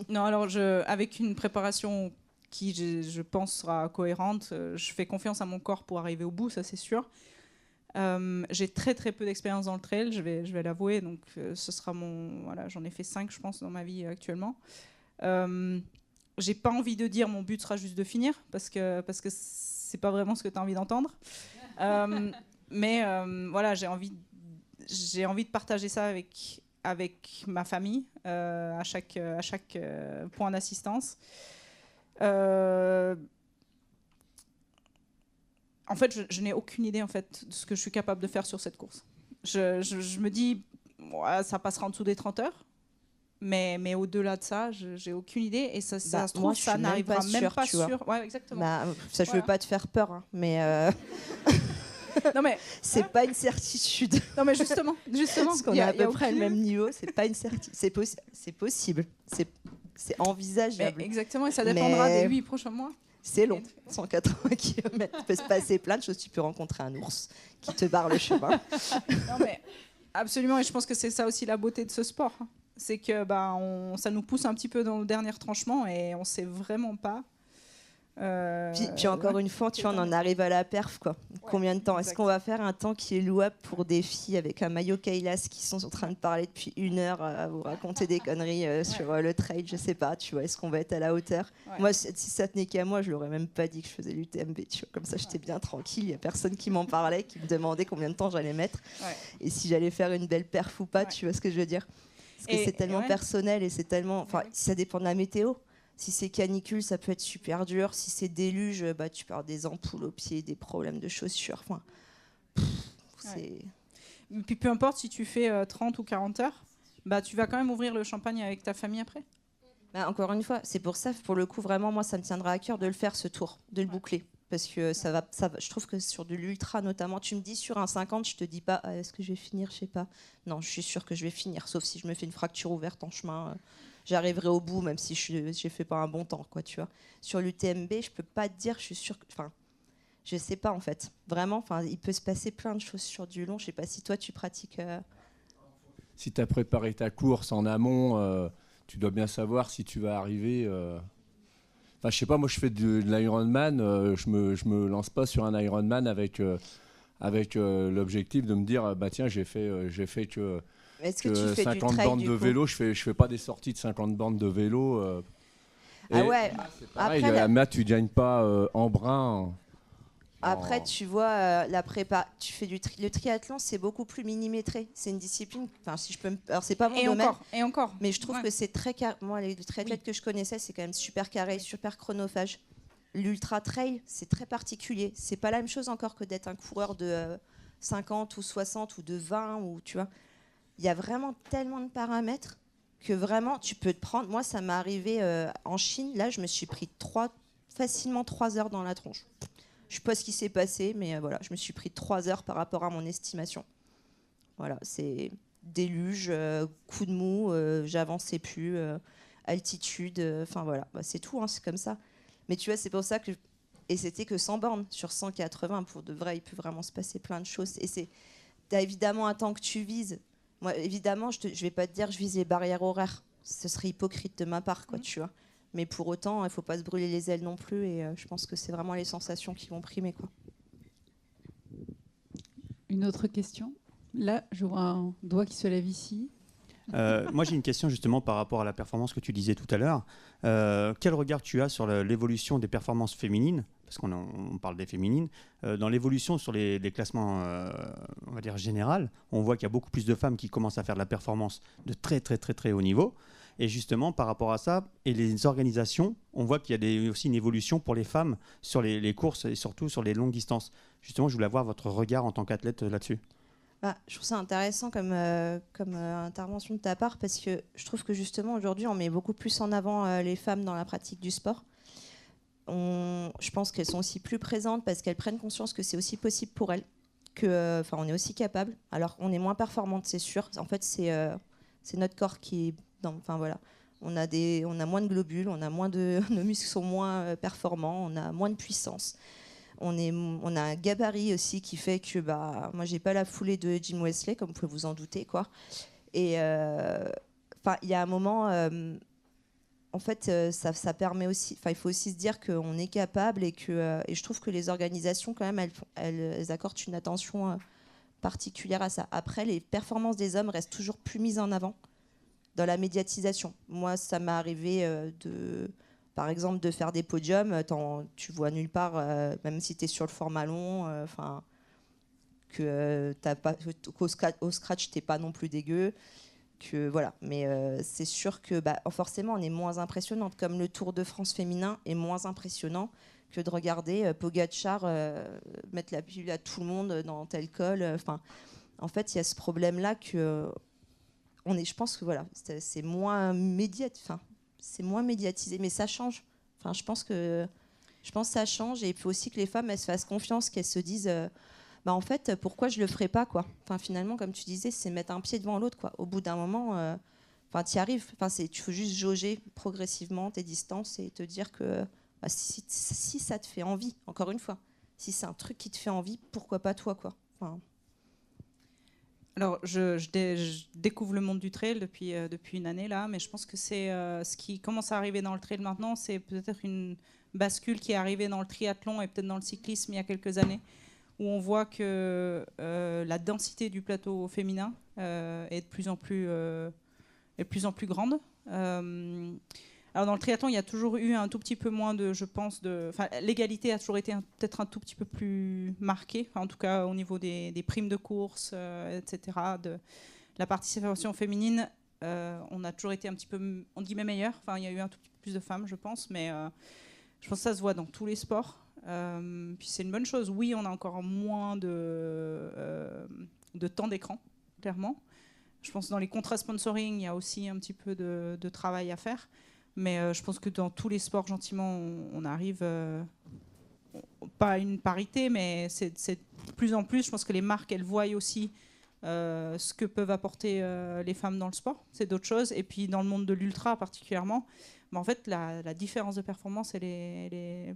Non, alors, avec une préparation qui, je pense, sera cohérente, je fais confiance à mon corps pour arriver au bout, ça c'est sûr. J'ai très très peu d'expérience dans le trail, je vais l'avouer. Donc, ce sera j'en ai fait 5, je pense, dans ma vie actuellement. J'ai pas envie de dire mon but sera juste de finir, parce que c'est pas vraiment ce que tu as envie d'entendre. Mais voilà, j'ai envie j'ai envie de partager ça avec ma famille à chaque point d'assistance. En fait, je n'ai aucune idée en fait, de ce que je suis capable de faire sur cette course. Je me dis, ouais, ça passera en dessous des 30 heures. Mais au-delà de ça, j'ai aucune idée. Et ça se trouve, moi, ça n'arrivera même pas tu vois. sûr. Ouais, exactement. Ça, je veux pas te faire peur, hein, mais Non, mais c'est pas une certitude. non, mais justement, Parce qu'on il y a à peu près aucune- le même niveau, c'est pas une certitude. C'est possible, c'est mais envisageable. exactement, et ça dépendra Mais- des 8 prochains mois. C'est long, 180 km. Il peut se passer plein de choses. Tu peux rencontrer un ours qui te barre le chemin. Non, mais absolument, et je pense que c'est ça aussi la beauté de ce sport. Hein. C'est que ça nous pousse un petit peu dans le dernier tranchement et on sait vraiment pas. Puis encore une fois, tu vois, on en arrive à la perf, quoi. Combien de temps? Est-ce exact. qu'on va faire un temps qui est louable pour des filles avec un maillot Kailas qui sont en train de parler depuis 1 heure à vous raconter des conneries sur le trail? Je sais pas, tu vois. Est-ce qu'on va être à la hauteur? Ouais. Moi, si ça tenait qu'à moi, je l'aurais même pas dit que je faisais l'UTMB, tu vois. Comme ça, j'étais bien tranquille. Il y a personne qui m'en parlait, qui me demandait combien de temps j'allais mettre Ouais. et si j'allais faire une belle perf ou pas. Ouais. Tu vois ce que je veux dire? Parce que Et- c'est tellement ouais. personnel et c'est tellement. Enfin, Ouais. ça dépend de la météo. Si c'est canicule, ça peut être super dur. Si c'est déluge, tu perds des ampoules aux pieds, des problèmes de chaussures. Enfin, c'est. Puis peu importe si tu fais 30 ou 40 heures, tu vas quand même ouvrir le champagne avec ta famille après. Encore une fois, c'est pour ça, pour le coup, vraiment, moi, ça me tiendra à cœur de le faire ce tour, de le boucler. Parce que ça va, je trouve que sur de l'ultra notamment, tu me dis sur un 50, je te dis pas, est-ce que je vais finir, je sais pas. Non, je suis sûre que je vais finir, sauf si je me fais une fracture ouverte en chemin. J'arriverai au bout, même si j'ai fait pas un bon temps, quoi, tu vois. Sur l'UTMB, je peux pas te dire, je suis sûre que, enfin, je sais pas en fait. Vraiment, enfin, il peut se passer plein de choses sur du long. Je sais pas si toi tu pratiques. Si tu as préparé ta course en amont, tu dois bien savoir si tu vas arriver. Enfin, je sais pas, moi je fais de l'Ironman, je me lance pas sur un Ironman avec l'objectif de me dire tiens, j'ai fait que Est-ce que tu fais 50 du trail bornes du de coup vélo, je fais pas des sorties de 50 bornes de vélo. Ah Et ouais. pareil, Après, la mat, tu gagnes pas en brin. Après, tu vois, la prépa, tu fais le triathlon, c'est beaucoup plus millimétré. C'est une discipline. Enfin, si je peux. Alors, c'est pas mon domaine. Et encore. Mais je trouve Ouais. que c'est très carré. Moi, les triathlètes que je connaissais, c'est quand même super carré, super chronophage. L'ultra trail, c'est très particulier. C'est pas la même chose encore que d'être un coureur de 50 ou 60 ou de 20 ou tu vois. Il y a vraiment tellement de paramètres que vraiment tu peux te prendre. Moi, ça m'est arrivé en Chine. Là, je me suis pris facilement 3 heures dans la tronche. Je sais pas ce qui s'est passé, mais voilà, je me suis pris 3 heures par rapport à mon estimation. Voilà, c'est déluge, coup de mou, j'avançais plus, altitude, enfin voilà, c'est tout, hein, c'est comme ça. Mais tu vois, c'est pour ça que... Et c'était que 100 bornes sur 180, pour de vrai, il peut vraiment se passer plein de choses. Et t'as évidemment un temps que tu vises. Moi, évidemment, je vais pas te dire je vise les barrières horaires. Ce serait hypocrite de ma part, quoi, tu vois. Mais pour autant, il faut pas se brûler les ailes non plus. Et je pense que c'est vraiment les sensations qui vont primer, quoi. Une autre question? Là, je vois un doigt qui se lève ici. Moi, j'ai une question justement par rapport à la performance que tu disais tout à l'heure. Quel regard tu as sur l'évolution des performances féminines? Parce qu'on parle des féminines. Dans l'évolution sur les classements, on va dire général, on voit qu'il y a beaucoup plus de femmes qui commencent à faire de la performance de très très très très haut niveau. Et justement, par rapport à ça, et les organisations, on voit qu'il y a aussi une évolution pour les femmes sur les courses et surtout sur les longues distances. Justement, je voulais avoir votre regard en tant qu'athlète là-dessus. Je trouve ça intéressant comme intervention de ta part parce que je trouve que justement aujourd'hui on met beaucoup plus en avant les femmes dans la pratique du sport. Je pense qu'elles sont aussi plus présentes parce qu'elles prennent conscience que c'est aussi possible pour elles, on est aussi capable. Alors on est moins performante, c'est sûr. En fait c'est notre corps qui est enfin voilà. On a moins de globules, nos muscles sont moins performants, on a moins de puissance. On a un gabarit aussi qui fait que moi j'ai pas la foulée de Jim Wesley comme vous pouvez vous en douter quoi. Et il y a un moment en fait ça permet aussi, il faut aussi se dire qu'on est capable et je trouve que les organisations quand même elles accordent une attention particulière à ça. Après les performances des hommes restent toujours plus mises en avant dans la médiatisation. Moi ça m'est arrivé par exemple, de faire des podiums, tu vois nulle part, même si tu es sur le format long, que qu'au scratch t'es pas non plus dégueu, que voilà. Mais c'est sûr que forcément on est moins impressionnante, comme le Tour de France féminin est moins impressionnant que de regarder Pogacar mettre la pilule à tout le monde dans tel col. Enfin, en fait, il y a ce problème-là que je pense que voilà, c'est moins c'est moins médiatisé, mais ça change. Enfin, je pense que ça change, et il faut aussi que les femmes elles se fassent confiance, qu'elles se disent en fait, pourquoi je le ferais pas, quoi. Enfin, finalement, comme tu disais, c'est mettre un pied devant l'autre, quoi. Au bout d'un moment, tu y arrives. Enfin, tu faut juste jauger progressivement tes distances et te dire que si ça te fait envie, encore une fois, si c'est un truc qui te fait envie, pourquoi pas toi, quoi. Enfin... Alors, je découvre le monde du trail depuis une année là, mais je pense que c'est ce qui commence à arriver dans le trail maintenant, c'est peut-être une bascule qui est arrivée dans le triathlon et peut-être dans le cyclisme il y a quelques années, où on voit que la densité du plateau féminin est de plus en plus grande. Alors dans le triathlon, il y a toujours eu un tout petit peu moins de, je pense, l'égalité a toujours été peut-être un tout petit peu plus marquée, en tout cas au niveau des primes de course, etc. De la participation féminine, on a toujours été un petit peu, on guillemets, meilleur. Enfin, il y a eu un tout petit peu plus de femmes, je pense, mais je pense que ça se voit dans tous les sports. Puis c'est une bonne chose. Oui, on a encore moins de temps d'écran, clairement. Je pense que dans les contrats sponsoring, il y a aussi un petit peu de travail à faire. Mais je pense que dans tous les sports, gentiment, on arrive, pas à une parité, mais c'est de plus en plus, je pense que les marques, elles voient aussi ce que peuvent apporter les femmes dans le sport. C'est d'autres choses. Et puis dans le monde de l'ultra particulièrement, en fait, la différence de performance,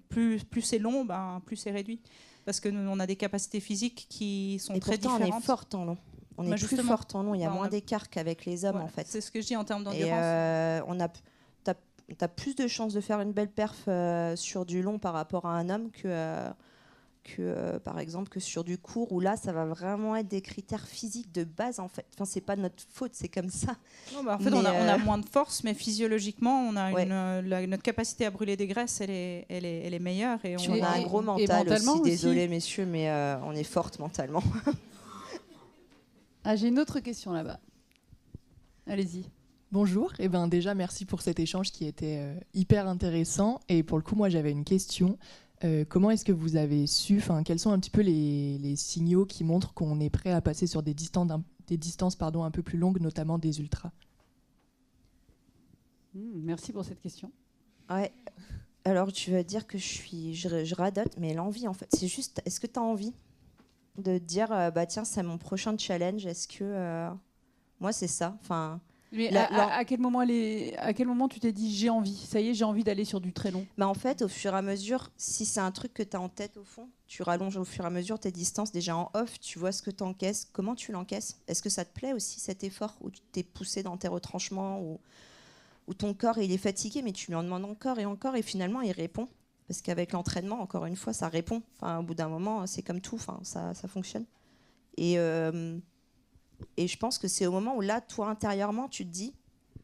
plus c'est long, plus c'est réduit. Parce que nous, on a des capacités physiques qui sont très différentes. On est forte en long. On est plus forte en long. Il y a moins d'écart qu'avec les hommes, en fait. C'est ce que je dis en termes d'endurance. Et t'as plus de chances de faire une belle perf sur du long par rapport à un homme que par exemple que sur du court, où là ça va vraiment être des critères physiques de base, en fait. Enfin, c'est pas notre faute, c'est comme ça. Non, en fait, on a moins de force, mais physiologiquement on a notre capacité à brûler des graisses, elle est meilleure, et on a un gros mental aussi. Désolé messieurs, mais on est forte mentalement. J'ai une autre question là-bas. Allez-y. Bonjour, déjà merci pour cet échange qui était hyper intéressant, et pour le coup moi j'avais une question. Comment est-ce que vous avez su, quels sont un petit peu les signaux qui montrent qu'on est prêt à passer sur des distances un peu plus longues, notamment des ultras? Merci pour cette question. Ouais. Alors tu vas dire que je radote, mais l'envie en fait, c'est juste, est-ce que tu as envie de te dire tiens, c'est mon prochain challenge, est-ce que moi c'est ça, enfin. Mais à quel moment tu t'es dit j'ai envie, ça y est, j'ai envie d'aller sur du très long? En fait, au fur et à mesure, si c'est un truc que tu as en tête au fond, tu rallonges au fur et à mesure tes distances. Déjà en off, tu vois ce que tu encaisses, comment tu l'encaisses. Est-ce que ça te plaît aussi cet effort où tu t'es poussé dans tes retranchements, où ton corps il est fatigué, mais tu lui en demandes encore et encore, et finalement il répond. Parce qu'avec l'entraînement, encore une fois, ça répond. Enfin, au bout d'un moment, c'est comme tout, ça fonctionne. Et je pense que c'est au moment où là, toi, intérieurement, tu te dis,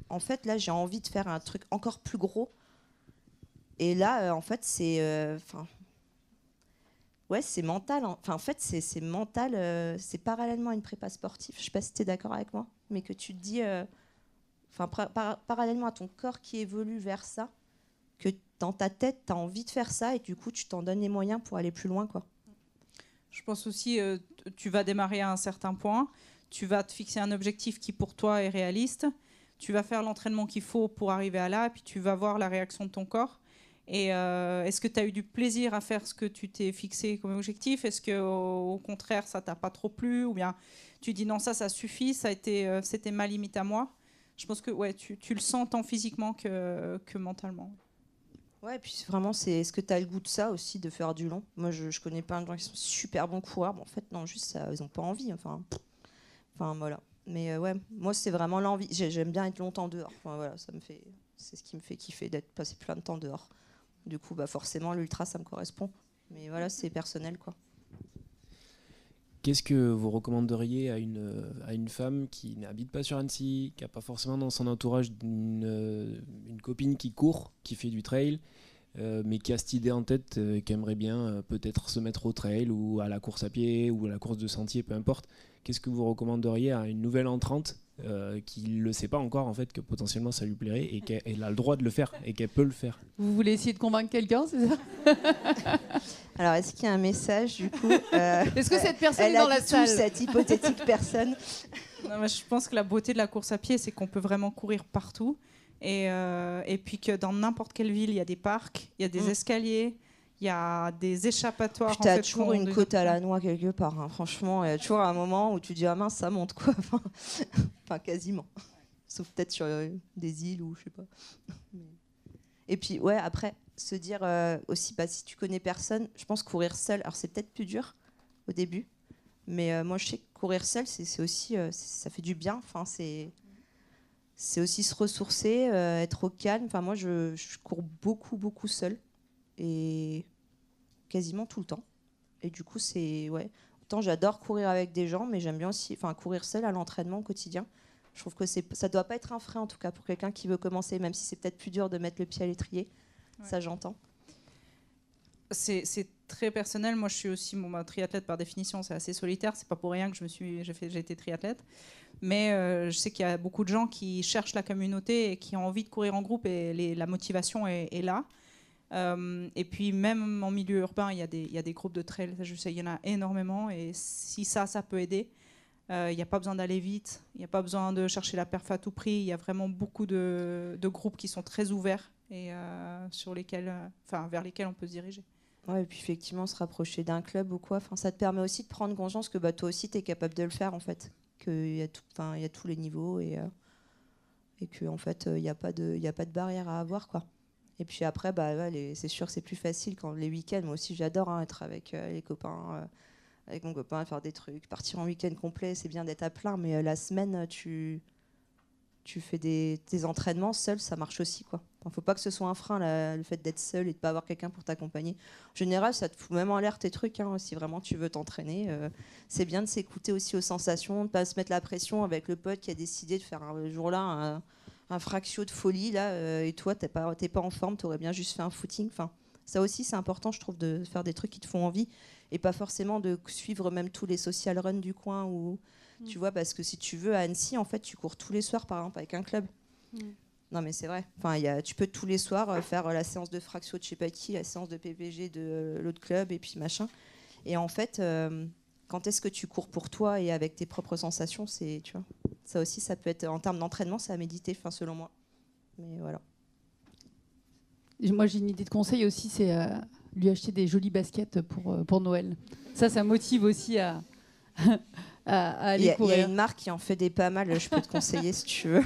en fait, là, j'ai envie de faire un truc encore plus gros. Et là, en fait, c'est mental. En fait, c'est mental. C'est parallèlement à une prépa sportive. Je ne sais pas si tu es d'accord avec moi, mais que tu te dis, parallèlement à ton corps qui évolue vers ça, que dans ta tête, tu as envie de faire ça, et du coup, tu t'en donnes les moyens pour aller plus loin, quoi. Je pense aussi, tu vas démarrer à un certain point. Tu vas te fixer un objectif qui pour toi est réaliste, tu vas faire l'entraînement qu'il faut pour arriver à là, puis tu vas voir la réaction de ton corps. Et est-ce que tu as eu du plaisir à faire ce que tu t'es fixé comme objectif? Est-ce qu'au contraire, ça t'a pas trop plu? Ou bien tu dis non, ça suffit, c'était ma limite à moi? Je pense que tu le sens tant physiquement que mentalement. Ouais, et puis vraiment, est-ce que tu as le goût de ça aussi, de faire du long? Moi, je connais plein de gens qui sont super bons coureurs, mais en fait, non, juste ça, ils n'ont pas envie. Enfin, voilà. Mais moi c'est vraiment l'envie. J'aime bien être longtemps dehors. Enfin, voilà, c'est ce qui me fait kiffer, d'être passé plein de temps dehors. Du coup, forcément l'ultra ça me correspond. Mais voilà, c'est personnel, quoi. Qu'est-ce que vous recommanderiez à une femme qui n'habite pas sur Annecy, qui n'a pas forcément dans son entourage une copine qui court, qui fait du trail, mais qui a cette idée en tête, qui aimerait bien peut-être se mettre au trail ou à la course à pied ou à la course de sentier, peu importe. Qu'est-ce que vous recommanderiez à une nouvelle entrante qui ne le sait pas encore en fait, que potentiellement ça lui plairait et qu'elle a le droit de le faire et qu'elle peut le faire? Vous voulez essayer de convaincre quelqu'un, c'est ça? Alors, est-ce qu'il y a un message du coup Est-ce que cette personne elle est dans a la dit salle? tout, cette hypothétique personne. Non, mais je pense que la beauté de la course à pied, c'est qu'on peut vraiment courir partout. Et puis que dans n'importe quelle ville, il y a des parcs, il y a des escaliers, il y a des échappatoires. Puis t'as en fait, toujours qu'on une des côte à la options. noix quelque part. Hein. Franchement, il y a toujours un moment où tu dis ah mince, ça monte quoi. Enfin, quasiment. Sauf peut-être sur des îles ou je sais pas. Et puis ouais, après se dire aussi, bah, si tu connais personne, je pense courir seul. Alors c'est peut-être plus dur au début, mais moi je sais que courir seul, c'est aussi, ça fait du bien. Enfin c'est aussi se ressourcer, être au calme. Enfin moi je cours beaucoup seul et quasiment tout le temps. Et du coup c'est ouais. Autant j'adore courir avec des gens, mais j'aime bien aussi, courir seul à l'entraînement au quotidien. Je trouve que ça doit pas être un frein en tout cas pour quelqu'un qui veut commencer, même si c'est peut-être plus dur de mettre le pied à l'étrier. Ouais. Ça j'entends. C'est très personnel. Moi, je suis aussi triathlète par définition. C'est assez solitaire. C'est pas pour rien que j'ai été triathlète. Mais je sais qu'il y a beaucoup de gens qui cherchent la communauté et qui ont envie de courir en groupe et la motivation est là. Et puis même en milieu urbain, il y a des groupes de trail. Je sais, il y en a énormément. Et si ça peut aider. Il n'y a pas besoin d'aller vite, il n'y a pas besoin de chercher la perf à tout prix. Il y a vraiment beaucoup de groupes qui sont très ouverts et vers lesquels on peut se diriger. Ouais, et puis effectivement, se rapprocher d'un club ou quoi, ça te permet aussi de prendre conscience que toi aussi, tu es capable de le faire, en fait. Qu'il y a tous les niveaux et qu'en fait, il n'y a pas de barrière à avoir, quoi. Et puis après, c'est sûr que c'est plus facile quand les week-ends. Moi aussi, j'adore être avec les copains. Avec mon copain, faire des trucs, partir en week-end complet, c'est bien d'être à plein, mais la semaine, tu fais tes entraînements seul, ça marche aussi, quoi. Faut pas que ce soit un frein, le fait d'être seul et de pas avoir quelqu'un pour t'accompagner. En général, ça te fout même en l'air tes trucs, hein, si vraiment tu veux t'entraîner. C'est bien de s'écouter aussi aux sensations, de pas se mettre la pression avec le pote qui a décidé de faire un jour-là un fractio de folie, là, et toi, t'es pas en forme, t'aurais bien juste fait un footing. Ça aussi, c'est important, je trouve, de faire des trucs qui te font envie. Et pas forcément de suivre même tous les social runs du coin tu vois, parce que si tu veux à Annecy, en fait, tu cours tous les soirs, par exemple, avec un club. Non, mais c'est vrai. Tu peux tous les soirs faire la séance de fractio de je sais pas qui, la séance de PPG de l'autre club, et puis machin. Et en fait, quand est-ce que tu cours pour toi et avec tes propres sensations, tu vois, ça aussi, ça peut être, en termes d'entraînement, ça à méditer, selon moi. Mais voilà. Moi, j'ai une idée de conseil aussi, c'est lui acheter des jolies baskets pour Noël. Ça motive aussi à aller courir. Il y a une marque qui en fait des pas mal, je peux te conseiller si tu veux.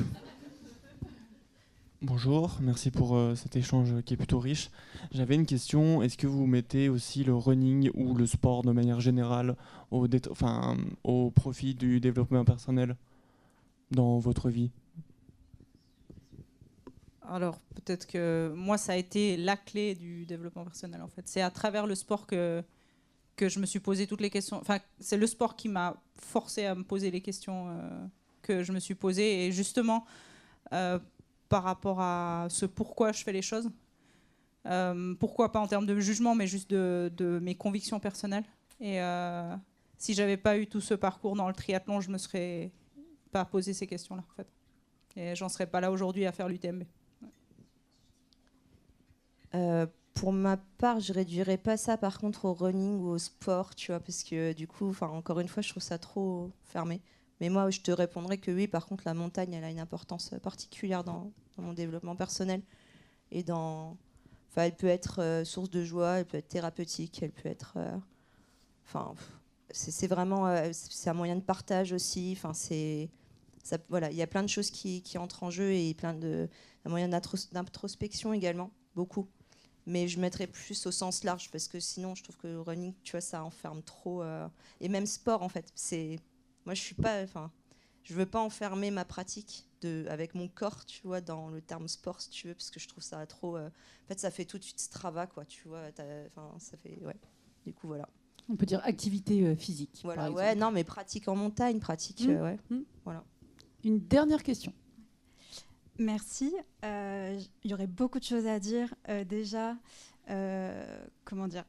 Bonjour, merci pour cet échange qui est plutôt riche. J'avais une question, est-ce que vous mettez aussi le running ou le sport de manière générale au profit du développement personnel dans votre vie ? Alors, peut-être que moi, ça a été la clé du développement personnel, en fait. C'est à travers le sport que je me suis posé toutes les questions. C'est le sport qui m'a forcé à me poser les questions que je me suis posées. Et justement, par rapport à ce pourquoi je fais les choses, pourquoi pas en termes de jugement, mais juste de mes convictions personnelles. Et si j'avais pas eu tout ce parcours dans le triathlon, je me serais pas posé ces questions-là, en fait. Et j'en serais pas là aujourd'hui à faire l'UTMB. Pour ma part, je réduirais pas ça par contre au running ou au sport, tu vois, parce que du coup, encore une fois, je trouve ça trop fermé. Mais moi, je te répondrais que oui, par contre, la montagne, elle a une importance particulière dans mon développement personnel. Et elle peut être source de joie, elle peut être thérapeutique, elle peut être... c'est vraiment... c'est un moyen de partage aussi. Voilà, il y a plein de choses qui entrent en jeu et un moyen d'introspection également, beaucoup. Mais je mettrais plus au sens large parce que sinon, je trouve que le running, tu vois, ça enferme trop. Et même sport, en fait. Moi, je veux pas enfermer ma pratique avec mon corps, tu vois, dans le terme sport, si tu veux, parce que je trouve ça trop. En fait, ça fait tout de suite Strava, quoi, tu vois. Ça fait. Ouais. Du coup, voilà. On peut dire activité physique. Voilà, ouais, non, mais pratique en montagne, pratique. Ouais. Voilà. Une dernière question. Merci. Il y aurait beaucoup de choses à dire. Déjà, comment dire,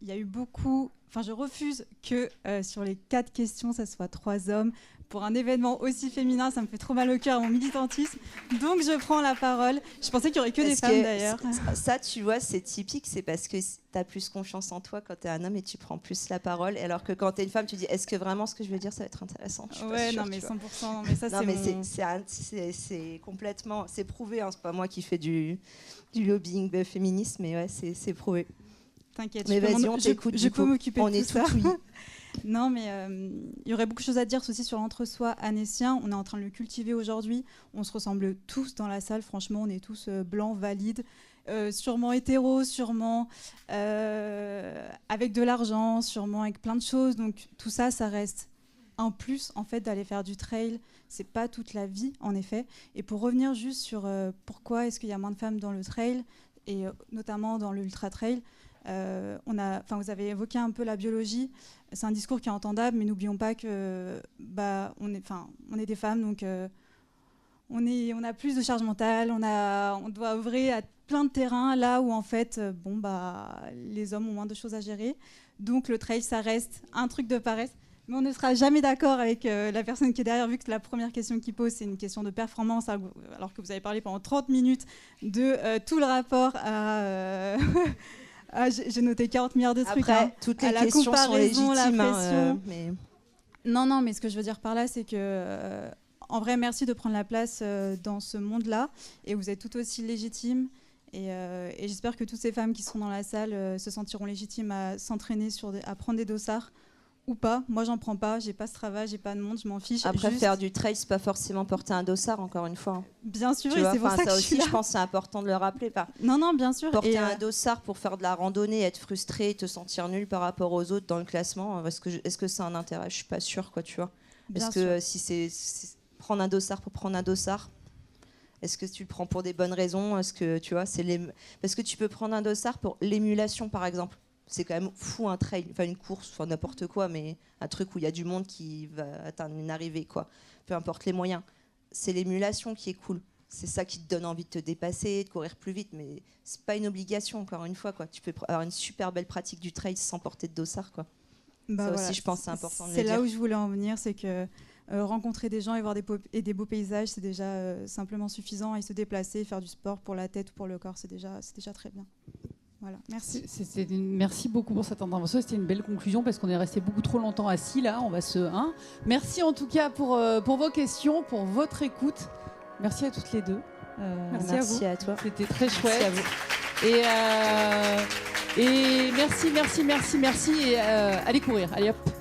il y a eu beaucoup... Enfin, je refuse que sur les 4 questions, ça soit 3 hommes. Pour un événement aussi féminin, ça me fait trop mal au cœur, à mon militantisme. Donc, je prends la parole. Je pensais qu'il n'y aurait que des femmes, d'ailleurs. Ça, tu vois, c'est typique. C'est parce que tu as plus confiance en toi quand tu es un homme et tu prends plus la parole. Alors que quand tu es une femme, tu dis, est-ce que vraiment ce que je veux dire, ça va être intéressant? Ouais, non, mais 100%. Non, mais ça, c'est complètement... C'est prouvé. Hein, c'est pas moi qui fais du lobbying féministe, mais ouais, c'est prouvé. T'inquiète, mais vas-y, on t'écoute. Je peux m'occuper de tout ça. On est tout oui. Non, mais il y aurait beaucoup de choses à dire aussi sur l'entre-soi anécien. On est en train de le cultiver aujourd'hui. On se ressemble tous dans la salle. Franchement, on est tous blancs, valides, sûrement hétéros, sûrement avec de l'argent, sûrement avec plein de choses. Donc tout ça, ça reste un plus en fait d'aller faire du trail. C'est pas toute la vie, en effet. Et pour revenir juste sur pourquoi est-ce qu'il y a moins de femmes dans le trail et notamment dans l'ultra trail. Vous avez évoqué un peu la biologie. C'est un discours qui est entendable, mais n'oublions pas que on est des femmes, donc on a plus de charge mentale, on doit œuvrer à plein de terrains là où en fait les hommes ont moins de choses à gérer. Donc le trail, ça reste un truc de paresse. Mais on ne sera jamais d'accord avec la personne qui est derrière, vu que la première question qu'il pose, c'est une question de performance, alors que vous avez parlé pendant 30 minutes de tout le rapport à... j'ai noté 40 milliards de trucs. Après, toutes les questions sont légitimes. La pression. Non, mais ce que je veux dire par là, c'est que, en vrai, merci de prendre la place dans ce monde-là. Et vous êtes tout aussi légitimes. Et j'espère que toutes ces femmes qui seront dans la salle se sentiront légitimes à s'entraîner, à prendre des dossards. Ou pas, moi j'en prends pas, j'ai pas ce travail, j'ai pas de monde, je m'en fiche. Après faire du trail, c'est pas forcément porter un dossard, encore une fois. Bien sûr, et c'est pour ça que aussi, je pense que c'est important de le rappeler. Non, bien sûr. Porter un dossard pour faire de la randonnée, être frustré, te sentir nul par rapport aux autres dans le classement, est-ce que c'est un intérêt? Je suis pas sûre, quoi, tu vois. Est-ce que si c'est prendre un dossard pour prendre un dossard, est-ce que tu le prends pour des bonnes raisons? Est-ce que tu vois, parce que tu peux prendre un dossard pour l'émulation, par exemple. C'est quand même fou un trail, enfin une course, enfin n'importe quoi, mais un truc où il y a du monde qui va atteindre une arrivée, quoi. Peu importe les moyens. C'est l'émulation qui est cool. C'est ça qui te donne envie de te dépasser, de courir plus vite, mais c'est pas une obligation, encore une fois, quoi. Tu peux avoir une super belle pratique du trail sans porter de dossard, quoi. Ça aussi, je pense, c'est important de le dire. C'est là où je voulais en venir, c'est que rencontrer des gens et voir des beaux paysages, c'est déjà simplement suffisant. Et se déplacer, faire du sport pour la tête ou pour le corps, c'est déjà très bien. Voilà, merci. Merci beaucoup pour cette intervention. C'était une belle conclusion parce qu'on est resté beaucoup trop longtemps assis là. Merci en tout cas pour vos questions, pour votre écoute. Merci à toutes les deux. Merci à vous. À toi. C'était très chouette. Merci à vous. Et merci. Et allez courir. Allez hop.